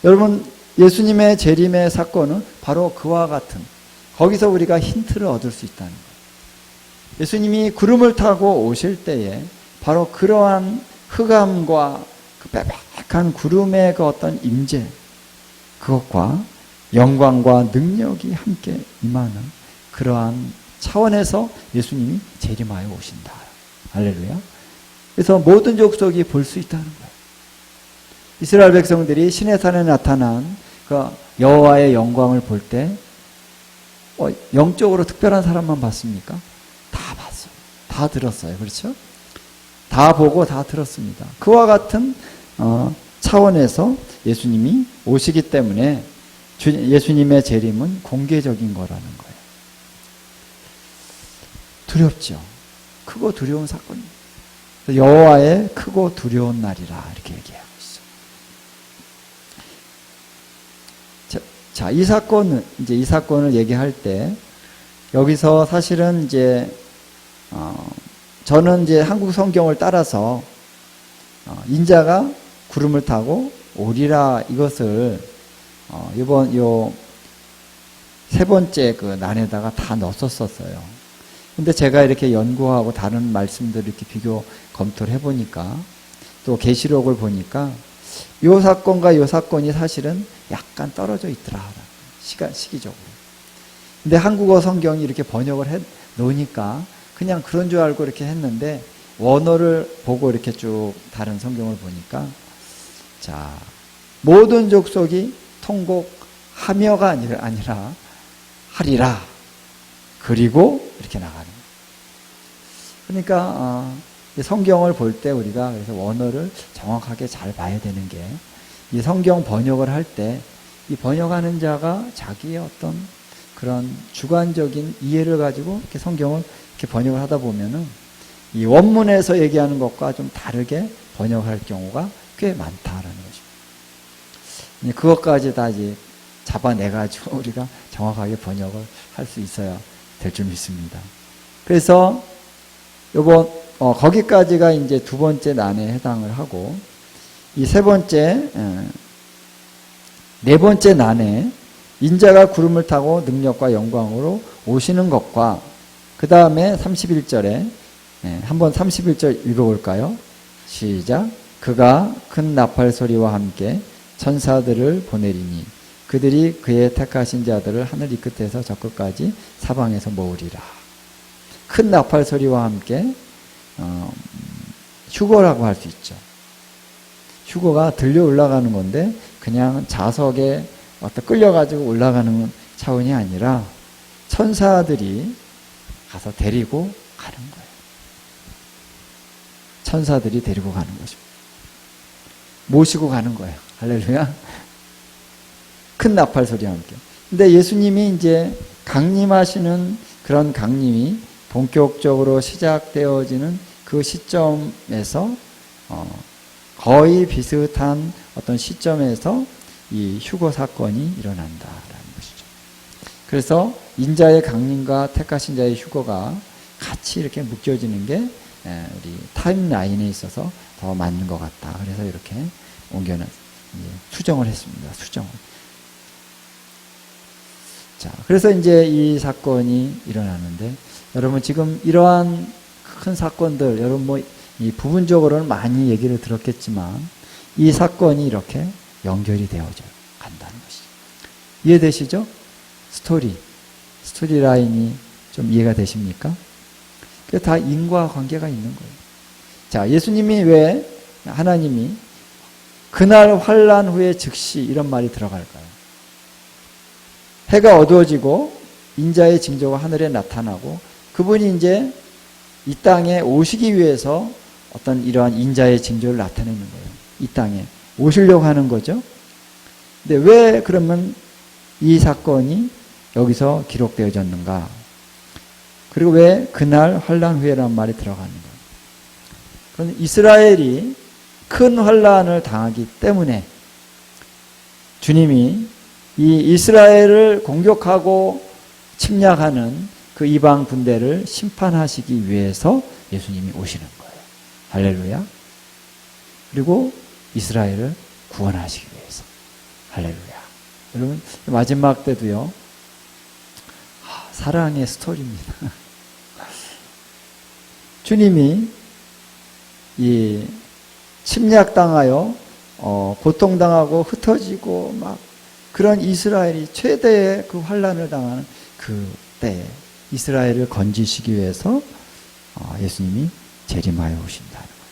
여러분 예수님의 재림의 사건은 바로 그와 같은 거기서 우리가 힌트를 얻을 수 있다는 거예요. 예수님이 구름을 타고 오실 때에 바로 그러한 흑암과 그 빽빽한 구름의 그 어떤 임재 그것과 영광과 능력이 함께 임하는 그러한 차원에서 예수님이 재림하여 오신다. 할렐루야. 그래서 모든 족속이 볼 수 있다는 거예요. 이스라엘 백성들이 시내산에 나타난 그 여호와의 영광을 볼 때 영적으로 특별한 사람만 봤습니까? 다 봤어요. 다 들었어요. 그렇죠? 다 보고 다 들었습니다. 그와 같은 차원에서 예수님이 오시기 때문에 예수님의 재림은 공개적인 거라는 거예요. 두렵죠. 크고 두려운 사건입니다. 여호와의 크고 두려운 날이라 이렇게 얘기하고 있어요. 자, 이 사건을 얘기할 때 여기서 사실은 저는 한국 성경을 따라서 인자가 구름을 타고 오리라 이것을 이번 세 번째 그 난에다가 다 넣었었어요. 근데 제가 이렇게 연구하고 다른 말씀들을 이렇게 비교 검토를 해보니까 또 계시록을 보니까 이 사건과 이 사건이 사실은 약간 떨어져 있더라. 시기적으로. 근데 한국어 성경이 이렇게 번역을 해 놓으니까 그냥 그런 줄 알고 이렇게 했는데 원어를 보고 이렇게 쭉 다른 성경을 보니까 자, 모든 족속이 통곡하며가 아니라 하리라. 그리고 이렇게 나가는 거예요. 그러니까 성경을 볼 때 우리가 그래서 원어를 정확하게 잘 봐야 되는 게 이 성경 번역을 할 때 이 번역하는 자가 자기의 어떤 그런 주관적인 이해를 가지고 이렇게 성경을 이렇게 번역을 하다 보면은 이 원문에서 얘기하는 것과 좀 다르게 번역할 경우가 꽤 많다라는 거죠. 그것까지 다 잡아내가지고 우리가 정확하게 번역을 할 수 있어야 될 줄 믿습니다. 그래서 거기까지가 두 번째 난에 해당을 하고, 이 네 번째 난에 인자가 구름을 타고 능력과 영광으로 오시는 것과, 그 다음에 31절에, 한번 31절 읽어볼까요? 시작. 그가 큰 나팔 소리와 함께 천사들을 보내리니 그들이 그의 택하신 자들을 하늘 이 끝에서 저 끝까지 사방에서 모으리라. 큰 나팔 소리와 함께 휴거라고 할 수 있죠. 휴거가 들려 올라가는 건데 그냥 자석에 끌려가지고 올라가는 차원이 아니라 천사들이 가서 데리고 가는 거예요. 천사들이 데리고 가는 거죠. 모시고 가는 거예요. 할렐루야. 큰 나팔 소리와 함께. 근데 예수님이 강림하시는 그런 강림이 본격적으로 시작되어지는 그 시점에서 거의 비슷한 어떤 시점에서 이 휴거 사건이 일어난다라는 것이죠. 그래서 인자의 강림과 택하신 자의 휴거가 같이 이렇게 묶여지는 게 우리 타임라인에 있어서 더 맞는 것 같다. 그래서 이렇게 수정을 했습니다. 수정을. 자, 그래서 이 사건이 일어나는데, 여러분 지금 이러한 큰 사건들, 여러분 이 부분적으로는 많이 얘기를 들었겠지만, 이 사건이 이렇게 연결이 되어져 간다는 것이죠. 이해되시죠? 스토리 라인이 좀 이해가 되십니까? 그게 다 인과관계가 있는 거예요. 자, 예수님이 왜 하나님이 그날 환난 후에 즉시 이런 말이 들어갈까요? 해가 어두워지고 인자의 징조가 하늘에 나타나고 그분이 이 땅에 오시기 위해서 어떤 이러한 인자의 징조를 나타내는 거예요. 이 땅에 오시려고 하는 거죠. 근데 왜 그러면 이 사건이 여기서 기록되어졌는가? 그리고 왜 그날 환난 후에라는 말이 들어가는 거예요? 그건 이스라엘이 큰 환난을 당하기 때문에 주님이 이 이스라엘을 공격하고 침략하는 그 이방 군대를 심판하시기 위해서 예수님이 오시는 거예요. 할렐루야. 그리고 이스라엘을 구원하시기 위해서. 할렐루야. 여러분 마지막 때도요. 사랑의 스토리입니다. 주님이 이 침략당하여 고통당하고 흩어지고 막 그런 이스라엘이 최대의 그 환난을 당하는 그 때에 이스라엘을 건지시기 위해서 예수님이 재림하여 오신다는 거예요.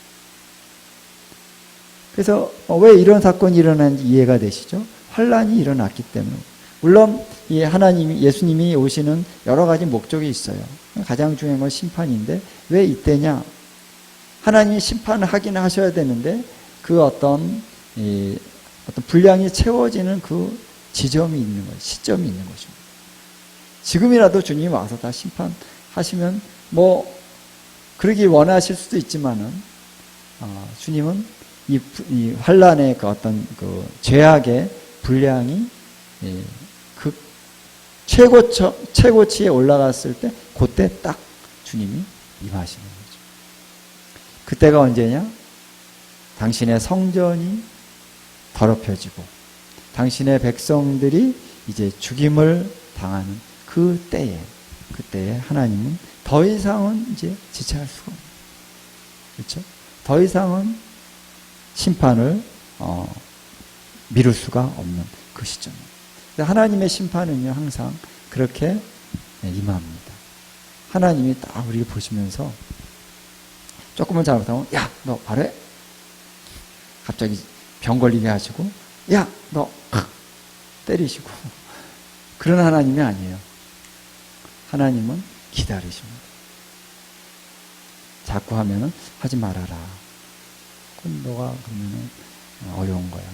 그래서 왜 이런 사건이 일어나는지 이해가 되시죠? 환난이 일어났기 때문에 물론 이 하나님, 예수님이 오시는 여러 가지 목적이 있어요. 가장 중요한 건 심판인데 왜 이때냐? 하나님이 심판을 하긴 하셔야 되는데 그 어떤 분량이 채워지는 그 지점이 있는 거예요. 시점이 있는 것입니다. 지금이라도 주님이 와서 다 심판하시면 뭐 그러기 원하실 수도 있지만은 주님은 이 환란의 그 어떤 그 죄악의 분량이 그 최고치에 올라갔을 때 그때 딱 주님이 임하시는 거죠. 그때가 언제냐? 당신의 성전이 더럽혀지고 당신의 백성들이 이제 죽임을 당하는 그때에 하나님은 더 이상은 이제 지체할 수가 없는, 그렇죠? 더 이상은 심판을 미룰 수가 없는 그 시점입니다. 하나님의 심판은요 항상 그렇게 임합니다. 하나님이 딱 우리를 보시면서 조금만 잘못하면 야, 너 바로 갑자기 병 걸리게 하시고 야, 너 때리시고 그런 하나님이 아니에요. 하나님은 기다리십니다. 자꾸 하면은 하지 말아라. 그건 너가 그러면은 어려운 거야.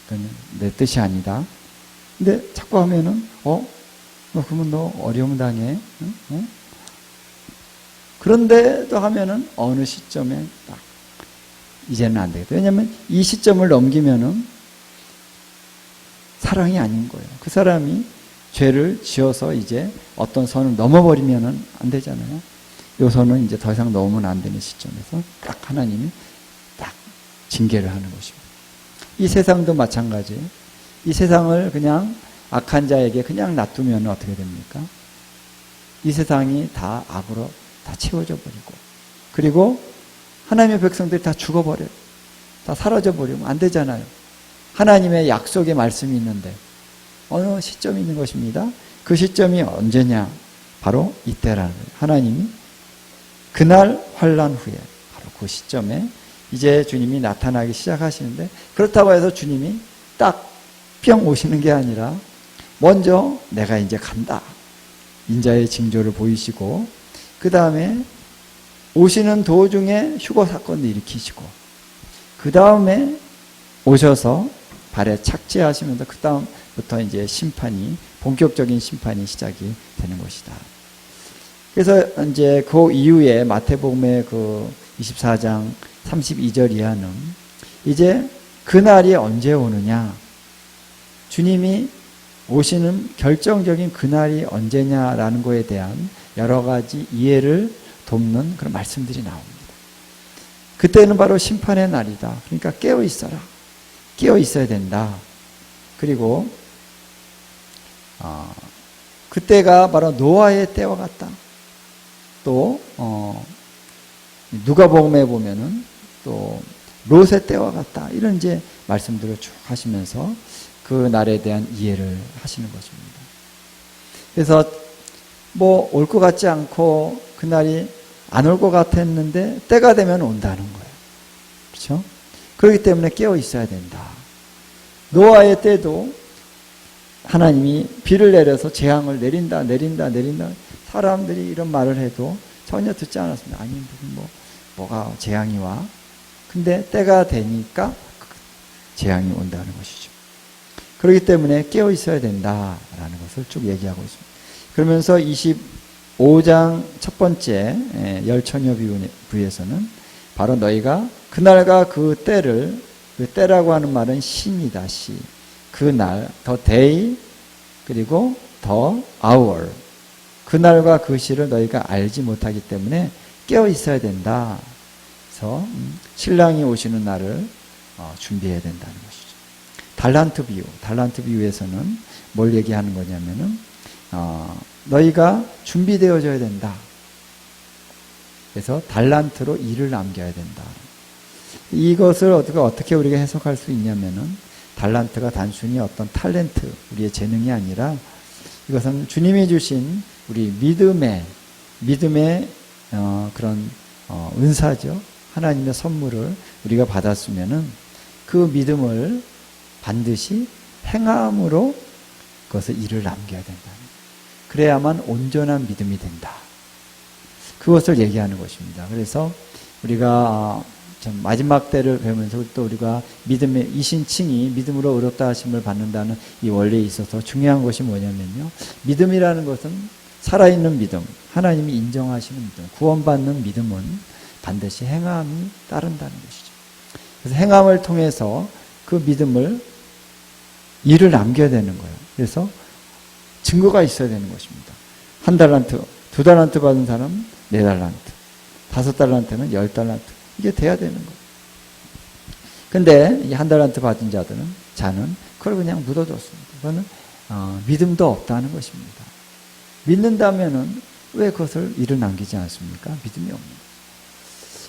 그건 내 뜻이 아니다. 근데 자꾸 하면은 너 그러면 너 어려움 당해. 응? 그런데도 하면은 어느 시점에 딱 이제는 안 되겠다. 왜냐하면 이 시점을 넘기면은 사랑이 아닌 거예요. 그 사람이 죄를 지어서 이제 어떤 선을 넘어버리면은 안 되잖아요. 요 선은 이제 더 이상 넘으면 안 되는 시점에서 딱 하나님이 딱 징계를 하는 것입니다. 이 세상도 마찬가지예요. 이 세상을 그냥 악한 자에게 그냥 놔두면 어떻게 됩니까? 이 세상이 다 악으로 다 채워져 버리고 그리고 하나님의 백성들이 다 죽어버려요. 다 사라져버리면 안 되잖아요. 하나님의 약속의 말씀이 있는데 어느 시점이 있는 것입니다. 그 시점이 언제냐? 바로 이때라는 거예요. 하나님이 그날 환란 후에 바로 그 시점에 이제 주님이 나타나기 시작하시는데 그렇다고 해서 주님이 딱 뿅 오시는 게 아니라 먼저 내가 이제 간다. 인자의 징조를 보이시고 그 다음에 오시는 도중에 휴거 사건도 일으키시고 그 다음에 오셔서 발에 착지하시면서 그 다음부터 이제 심판이 본격적인 심판이 시작이 되는 것이다. 그래서 이제 그 이후에 마태복음의 그 24장 32절 이하는 이제 그날이 언제 오느냐, 주님이 오시는 결정적인 그날이 언제냐라는 거에 대한 여러 가지 이해를 돕는 그런 말씀들이 나옵니다. 그때는 바로 심판의 날이다. 그러니까 깨어 있어라. 깨어 있어야 된다. 그리고 그때가 바로 노아의 때와 같다. 또 누가복음에 보면은 또 롯의 때와 같다. 이런 이제 말씀들을 쭉 하시면서 그 날에 대한 이해를 하시는 것입니다. 그래서 뭐 올 것 같지 않고 그날이 안 올 것 같았는데 때가 되면 온다는 거예요. 그렇죠? 그렇기 때문에 깨어 있어야 된다. 노아의 때도 하나님이 비를 내려서 재앙을 내린다. 사람들이 이런 말을 해도 전혀 듣지 않았습니다. 아니 무슨 뭐가 재앙이 와. 근데 때가 되니까 재앙이 온다는 것이죠. 그렇기 때문에 깨어 있어야 된다라는 것을 쭉 얘기하고 있습니다. 그러면서 25장 첫 번째 열처녀 비유에서는 바로 너희가 그날과 그 때를, 그 때라고 하는 말은 시입니다. 시. 그날, the day, 그리고 the hour. 그날과 그 시를 너희가 알지 못하기 때문에 깨어 있어야 된다. 그래서 신랑이 오시는 날을 준비해야 된다는 것이죠. 달란트 비유에서는 뭘 얘기하는 거냐면은 너희가 준비되어져야 된다. 그래서 달란트로 일을 남겨야 된다. 이것을 어떻게 우리가 해석할 수 있냐면은 달란트가 단순히 어떤 탤런트, 우리의 재능이 아니라 이것은 주님이 주신 우리 믿음의 그런 은사죠. 하나님의 선물을 우리가 받았으면은 그 믿음을 반드시 행함으로 그것을 이를 남겨야 된다. 그래야만 온전한 믿음이 된다. 그것을 얘기하는 것입니다. 그래서 우리가 마지막 때를 배우면서 또 우리가 믿음의 이신칭이 믿음으로 의롭다 하심을 받는다는 이 원리에 있어서 중요한 것이 뭐냐면요. 믿음이라는 것은 살아있는 믿음, 하나님이 인정하시는 믿음, 구원받는 믿음은 반드시 행함이 따른다는 것이죠. 그래서 행함을 통해서 그 믿음을 일을 남겨야 되는 거예요. 그래서 증거가 있어야 되는 것입니다. 1달란트, 2달란트 받은 사람은 4달란트, 5달란트는 10달란트. 이게 돼야 되는 거예요. 근데 이 1달란트 받은 자는 그걸 그냥 묻어뒀습니다. 그거는 믿음도 없다는 것입니다. 믿는다면은 왜 그것을 일을 남기지 않습니까? 믿음이 없는 거예요.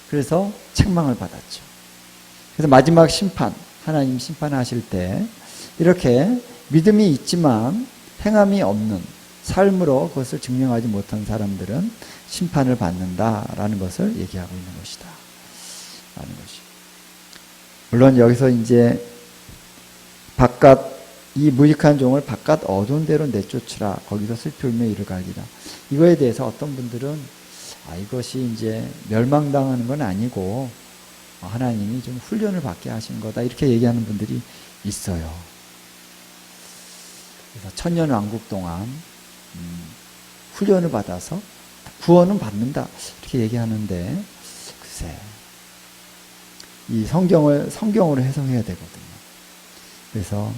그래서 책망을 받았죠. 그래서 마지막 심판, 하나님 심판하실 때 이렇게 믿음이 있지만 행함이 없는 삶으로 그것을 증명하지 못한 사람들은 심판을 받는다라는 것을 얘기하고 있는 것이다. 라는 것이. 물론 여기서 이제 이 무익한 종을 바깥 어두운 데로 내쫓으라. 거기서 슬피 울며 이를 갈기라. 이거에 대해서 어떤 분들은 이것이 이제 멸망당하는 건 아니고 하나님이 좀 훈련을 받게 하신 거다. 이렇게 얘기하는 분들이 있어요. 그래서 천년 왕국 동안 훈련을 받아서 구원은 받는다. 이렇게 얘기하는데 글쎄 이 성경을 성경으로 해석해야 되거든요. 그래서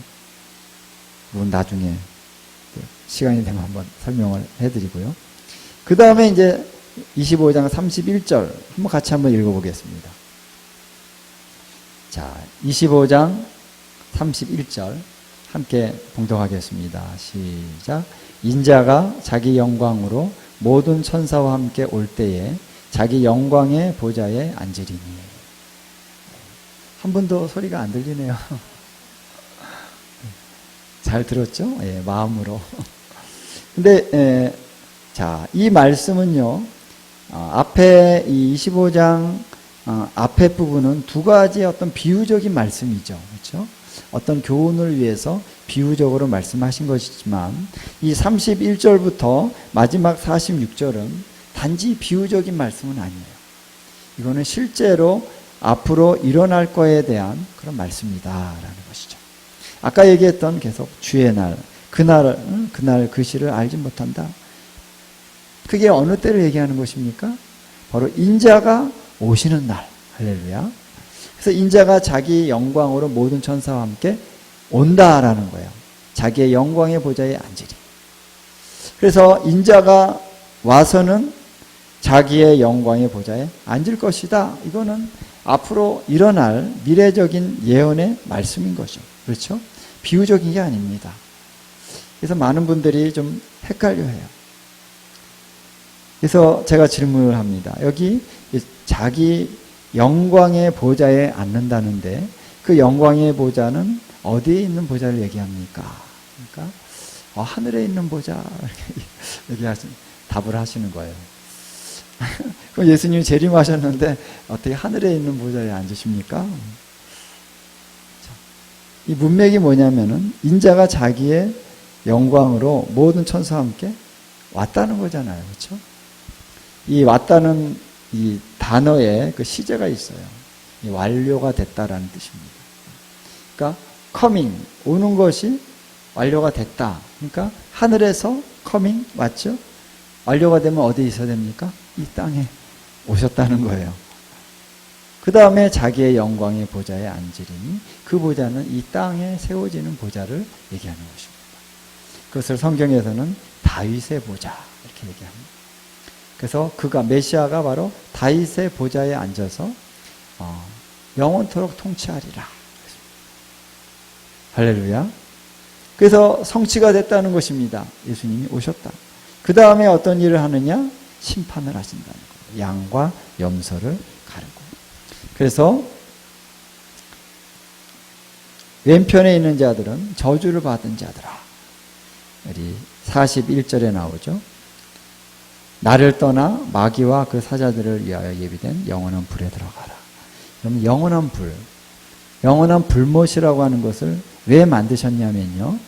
물론 나중에 시간이 되면 한번 설명을 해드리고요. 그 다음에 이제 25장 31절 같이 한번 읽어보겠습니다. 자, 25장 31절 함께 봉독하겠습니다. 시작. 인자가 자기 영광으로 모든 천사와 함께 올 때에 자기 영광의 보좌에 앉으리니. 한 번도 소리가 안 들리네요. 잘 들었죠? 예, 마음으로. 근데 자, 이 말씀은요. 앞에 이 25장 앞에 부분은 두 가지의 어떤 비유적인 말씀이죠. 그렇죠? 어떤 교훈을 위해서 비유적으로 말씀하신 것이지만 이 31절부터 마지막 46절은 단지 비유적인 말씀은 아니에요. 이거는 실제로 앞으로 일어날 거에 대한 그런 말씀이다라는 것이죠. 아까 얘기했던 계속 주의 날, 그날 그 시를 알지 못한다. 그게 어느 때를 얘기하는 것입니까? 바로 인자가 오시는 날. 할렐루야. 그래서 인자가 자기 영광으로 모든 천사와 함께 온다라는 거예요. 자기의 영광의 보좌에 앉으리. 그래서 인자가 와서는 자기의 영광의 보좌에 앉을 것이다. 이거는 앞으로 일어날 미래적인 예언의 말씀인 거죠. 그렇죠? 비유적인 게 아닙니다. 그래서 많은 분들이 좀 헷갈려해요. 그래서 제가 질문을 합니다. 여기 자기 영광의 보좌에 앉는다는데 그 영광의 보좌는 어디에 있는 보좌를 얘기합니까? 그러니까 하늘에 있는 보좌 이렇게 답을 하시는 거예요. 그럼 예수님이 재림하셨는데 어떻게 하늘에 있는 보좌에 앉으십니까? 이 문맥이 뭐냐면은 인자가 자기의 영광으로 모든 천사와 함께 왔다는 거잖아요. 그렇죠? 이 왔다는 이 단어에 그 시제가 있어요. 이 완료가 됐다라는 뜻입니다. 그러니까 coming, 오는 것이 완료가 됐다. 그러니까 하늘에서 coming 왔죠? 완료가 되면 어디에 있어야 됩니까? 이 땅에 오셨다는 거예요. 그 다음에 자기의 영광의 보좌에 앉으리니 그 보좌는 이 땅에 세워지는 보좌를 얘기하는 것입니다. 그것을 성경에서는 다윗의 보좌 이렇게 얘기합니다. 그래서 그가 메시아가 바로 다윗의 보좌에 앉아서 영원토록 통치하리라. 할렐루야. 그래서 성취가 됐다는 것입니다. 예수님이 오셨다. 그 다음에 어떤 일을 하느냐? 심판을 하신다는 거예요. 양과 염소를 가르고. 그래서 왼편에 있는 자들은 저주를 받은 자들아. 우리 41절에 나오죠. 나를 떠나 마귀와 그 사자들을 위하여 예비된 영원한 불에 들어가라. 그럼 영원한 불못이라고 하는 것을 왜 만드셨냐면요.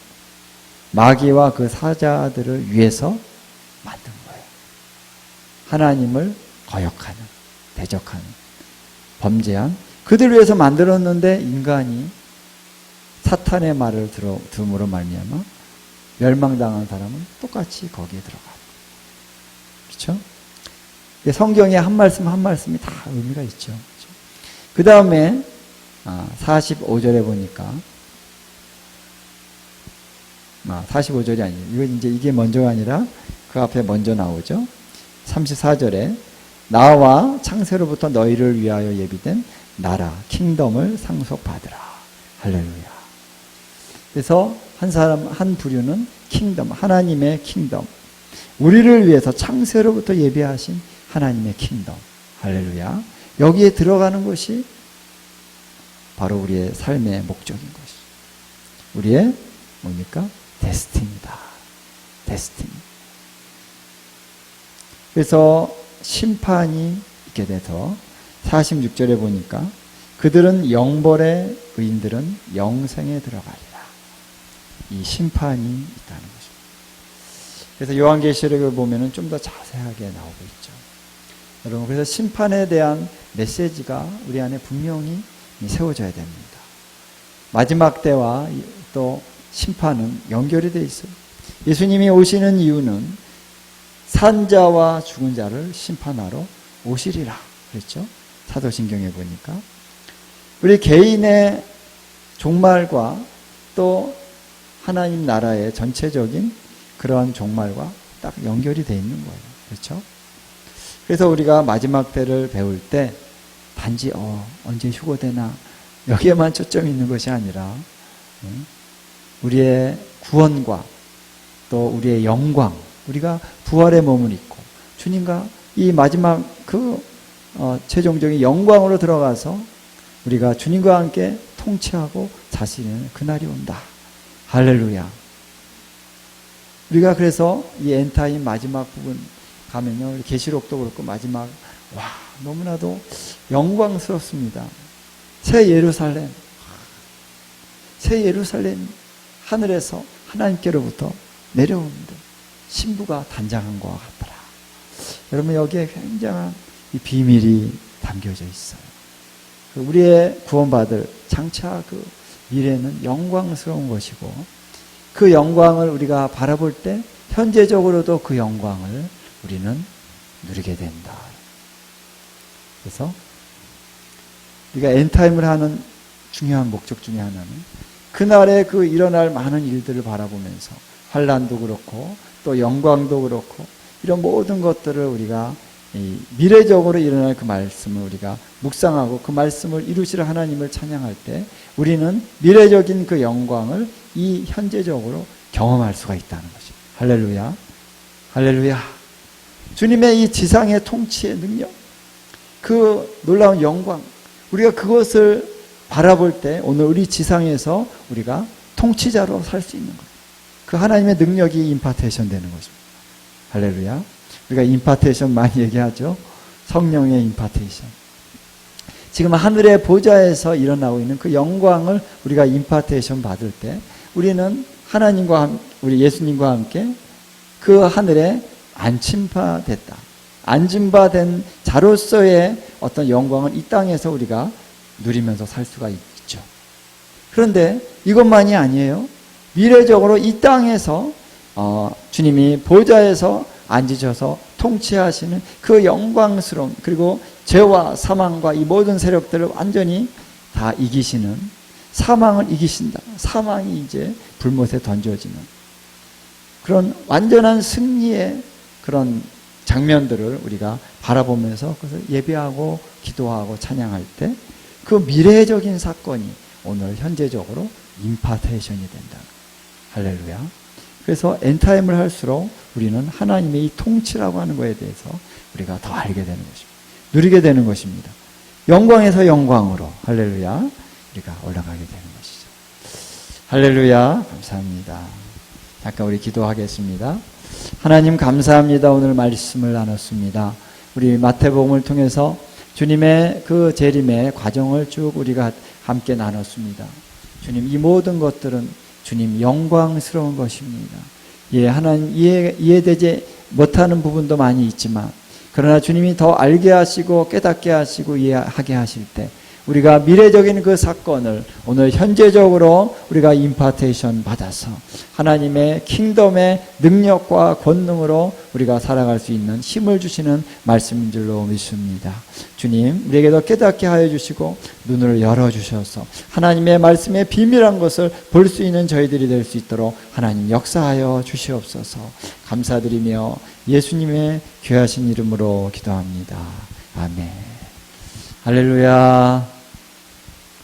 마귀와 그 사자들을 위해서 만든 거예요. 하나님을 거역하는, 대적하는, 범죄한 그들을 위해서 만들었는데 인간이 사탄의 말을 들음으로 말미암아 멸망당한 사람은 똑같이 거기에 들어가요. 그렇죠? 성경에 한 말씀 한 말씀이 다 의미가 있죠. 그 다음에 45절에 보니까 45절이 아니에요. 이게 먼저가 아니라 그 앞에 먼저 나오죠. 34절에 나와 창세로부터 너희를 위하여 예비된 나라, 킹덤을 상속받으라. 할렐루야. 그래서 한 부류는 킹덤, 하나님의 킹덤. 우리를 위해서 창세로부터 예비하신 하나님의 킹덤. 할렐루야. 여기에 들어가는 것이 바로 우리의 삶의 목적인 것이. 우리의 뭡니까? 데스티니다. 데스티니. 그래서 심판이 있게 돼서 46절에 보니까 그들은 영벌의 의인들은 영생에 들어가리라. 이 심판이 있다는 것입니다. 그래서 요한계시록을 보면은 좀 더 자세하게 나오고 있죠. 여러분, 그래서 심판에 대한 메시지가 우리 안에 분명히 세워져야 됩니다. 마지막 때와 또 심판은 연결이 되어 있어요. 예수님이 오시는 이유는 산자와 죽은 자를 심판하러 오시리라 그랬죠. 사도신경에 보니까 우리 개인의 종말과 또 하나님 나라의 전체적인 그러한 종말과 딱 연결이 되어 있는 거예요. 그렇죠? 그래서 우리가 마지막 때를 배울 때 단지 언제 휴거되나 여기에만 초점이 있는 것이 아니라 우리의 구원과 또 우리의 영광, 우리가 부활의 몸을 입고 주님과 이 마지막 최종적인 영광으로 들어가서 우리가 주님과 함께 통치하고 자신의 그날이 온다. 할렐루야. 우리가 그래서 이 엔타임 마지막 부분 가면요, 계시록도 그렇고 마지막 너무나도 영광스럽습니다. 새 예루살렘 하늘에서 하나님께로부터 내려오는데 신부가 단장한 것과 같더라. 여러분, 여기에 굉장한 이 비밀이 담겨져 있어요. 우리의 구원받을 장차 그 미래는 영광스러운 것이고 그 영광을 우리가 바라볼 때 현재적으로도 그 영광을 우리는 누리게 된다. 그래서 우리가 엔타임을 하는 중요한 목적 중에 하나는 그날에 그 일어날 많은 일들을 바라보면서 환난도 그렇고 또 영광도 그렇고 이런 모든 것들을 우리가 미래적으로 일어날 그 말씀을 우리가 묵상하고 그 말씀을 이루시는 하나님을 찬양할 때 우리는 미래적인 그 영광을 이 현재적으로 경험할 수가 있다는 것입니다. 할렐루야. 할렐루야. 주님의 이 지상의 통치의 능력, 그 놀라운 영광, 우리가 그것을 바라볼 때 오늘 우리 지상에서 우리가 통치자로 살 수 있는 거예요. 그 하나님의 능력이 임파테이션 되는 것입니다. 할렐루야. 우리가 임파테이션 많이 얘기하죠. 성령의 임파테이션. 지금 하늘의 보좌에서 일어나고 있는 그 영광을 우리가 임파테이션 받을 때 우리는 우리 예수님과 함께 그 하늘에 안침받았다. 안침받은 자로서의 어떤 영광을 이 땅에서 우리가 누리면서 살 수가 있죠. 그런데 이것만이 아니에요. 미래적으로 이 땅에서 주님이 보좌에서 앉으셔서 통치하시는 그 영광스러운, 그리고 죄와 사망과 이 모든 세력들을 완전히 다 이기시는, 사망을 이기신다. 사망이 이제 불못에 던져지는 그런 완전한 승리의 그런 장면들을 우리가 바라보면서 그것을 예배하고 기도하고 찬양할 때 그 미래적인 사건이 오늘 현재적으로 임파테이션이 된다. 할렐루야. 그래서 엔타임을 할수록 우리는 하나님의 이 통치라고 하는 것에 대해서 우리가 더 알게 되는 것입니다. 누리게 되는 것입니다. 영광에서 영광으로, 할렐루야, 우리가 올라가게 되는 것이죠. 할렐루야. 감사합니다. 잠깐 우리 기도하겠습니다. 하나님 감사합니다. 오늘 말씀을 나눴습니다. 우리 마태복음을 통해서 주님의 그 재림의 과정을 쭉 우리가 함께 나눴습니다. 주님, 이 모든 것들은 주님 영광스러운 것입니다. 예, 하나님 이해되지 못하는 부분도 많이 있지만 그러나 주님이 더 알게 하시고 깨닫게 하시고 이해하게 하실 때 우리가 미래적인 그 사건을 오늘 현재적으로 우리가 임파테이션 받아서 하나님의 킹덤의 능력과 권능으로 우리가 살아갈 수 있는 힘을 주시는 말씀인 줄로 믿습니다. 주님, 우리에게도 깨닫게 하여 주시고 눈을 열어주셔서 하나님의 말씀의 비밀한 것을 볼 수 있는 저희들이 될 수 있도록 하나님 역사하여 주시옵소서. 감사드리며 예수님의 귀하신 이름으로 기도합니다. 아멘. 할렐루야.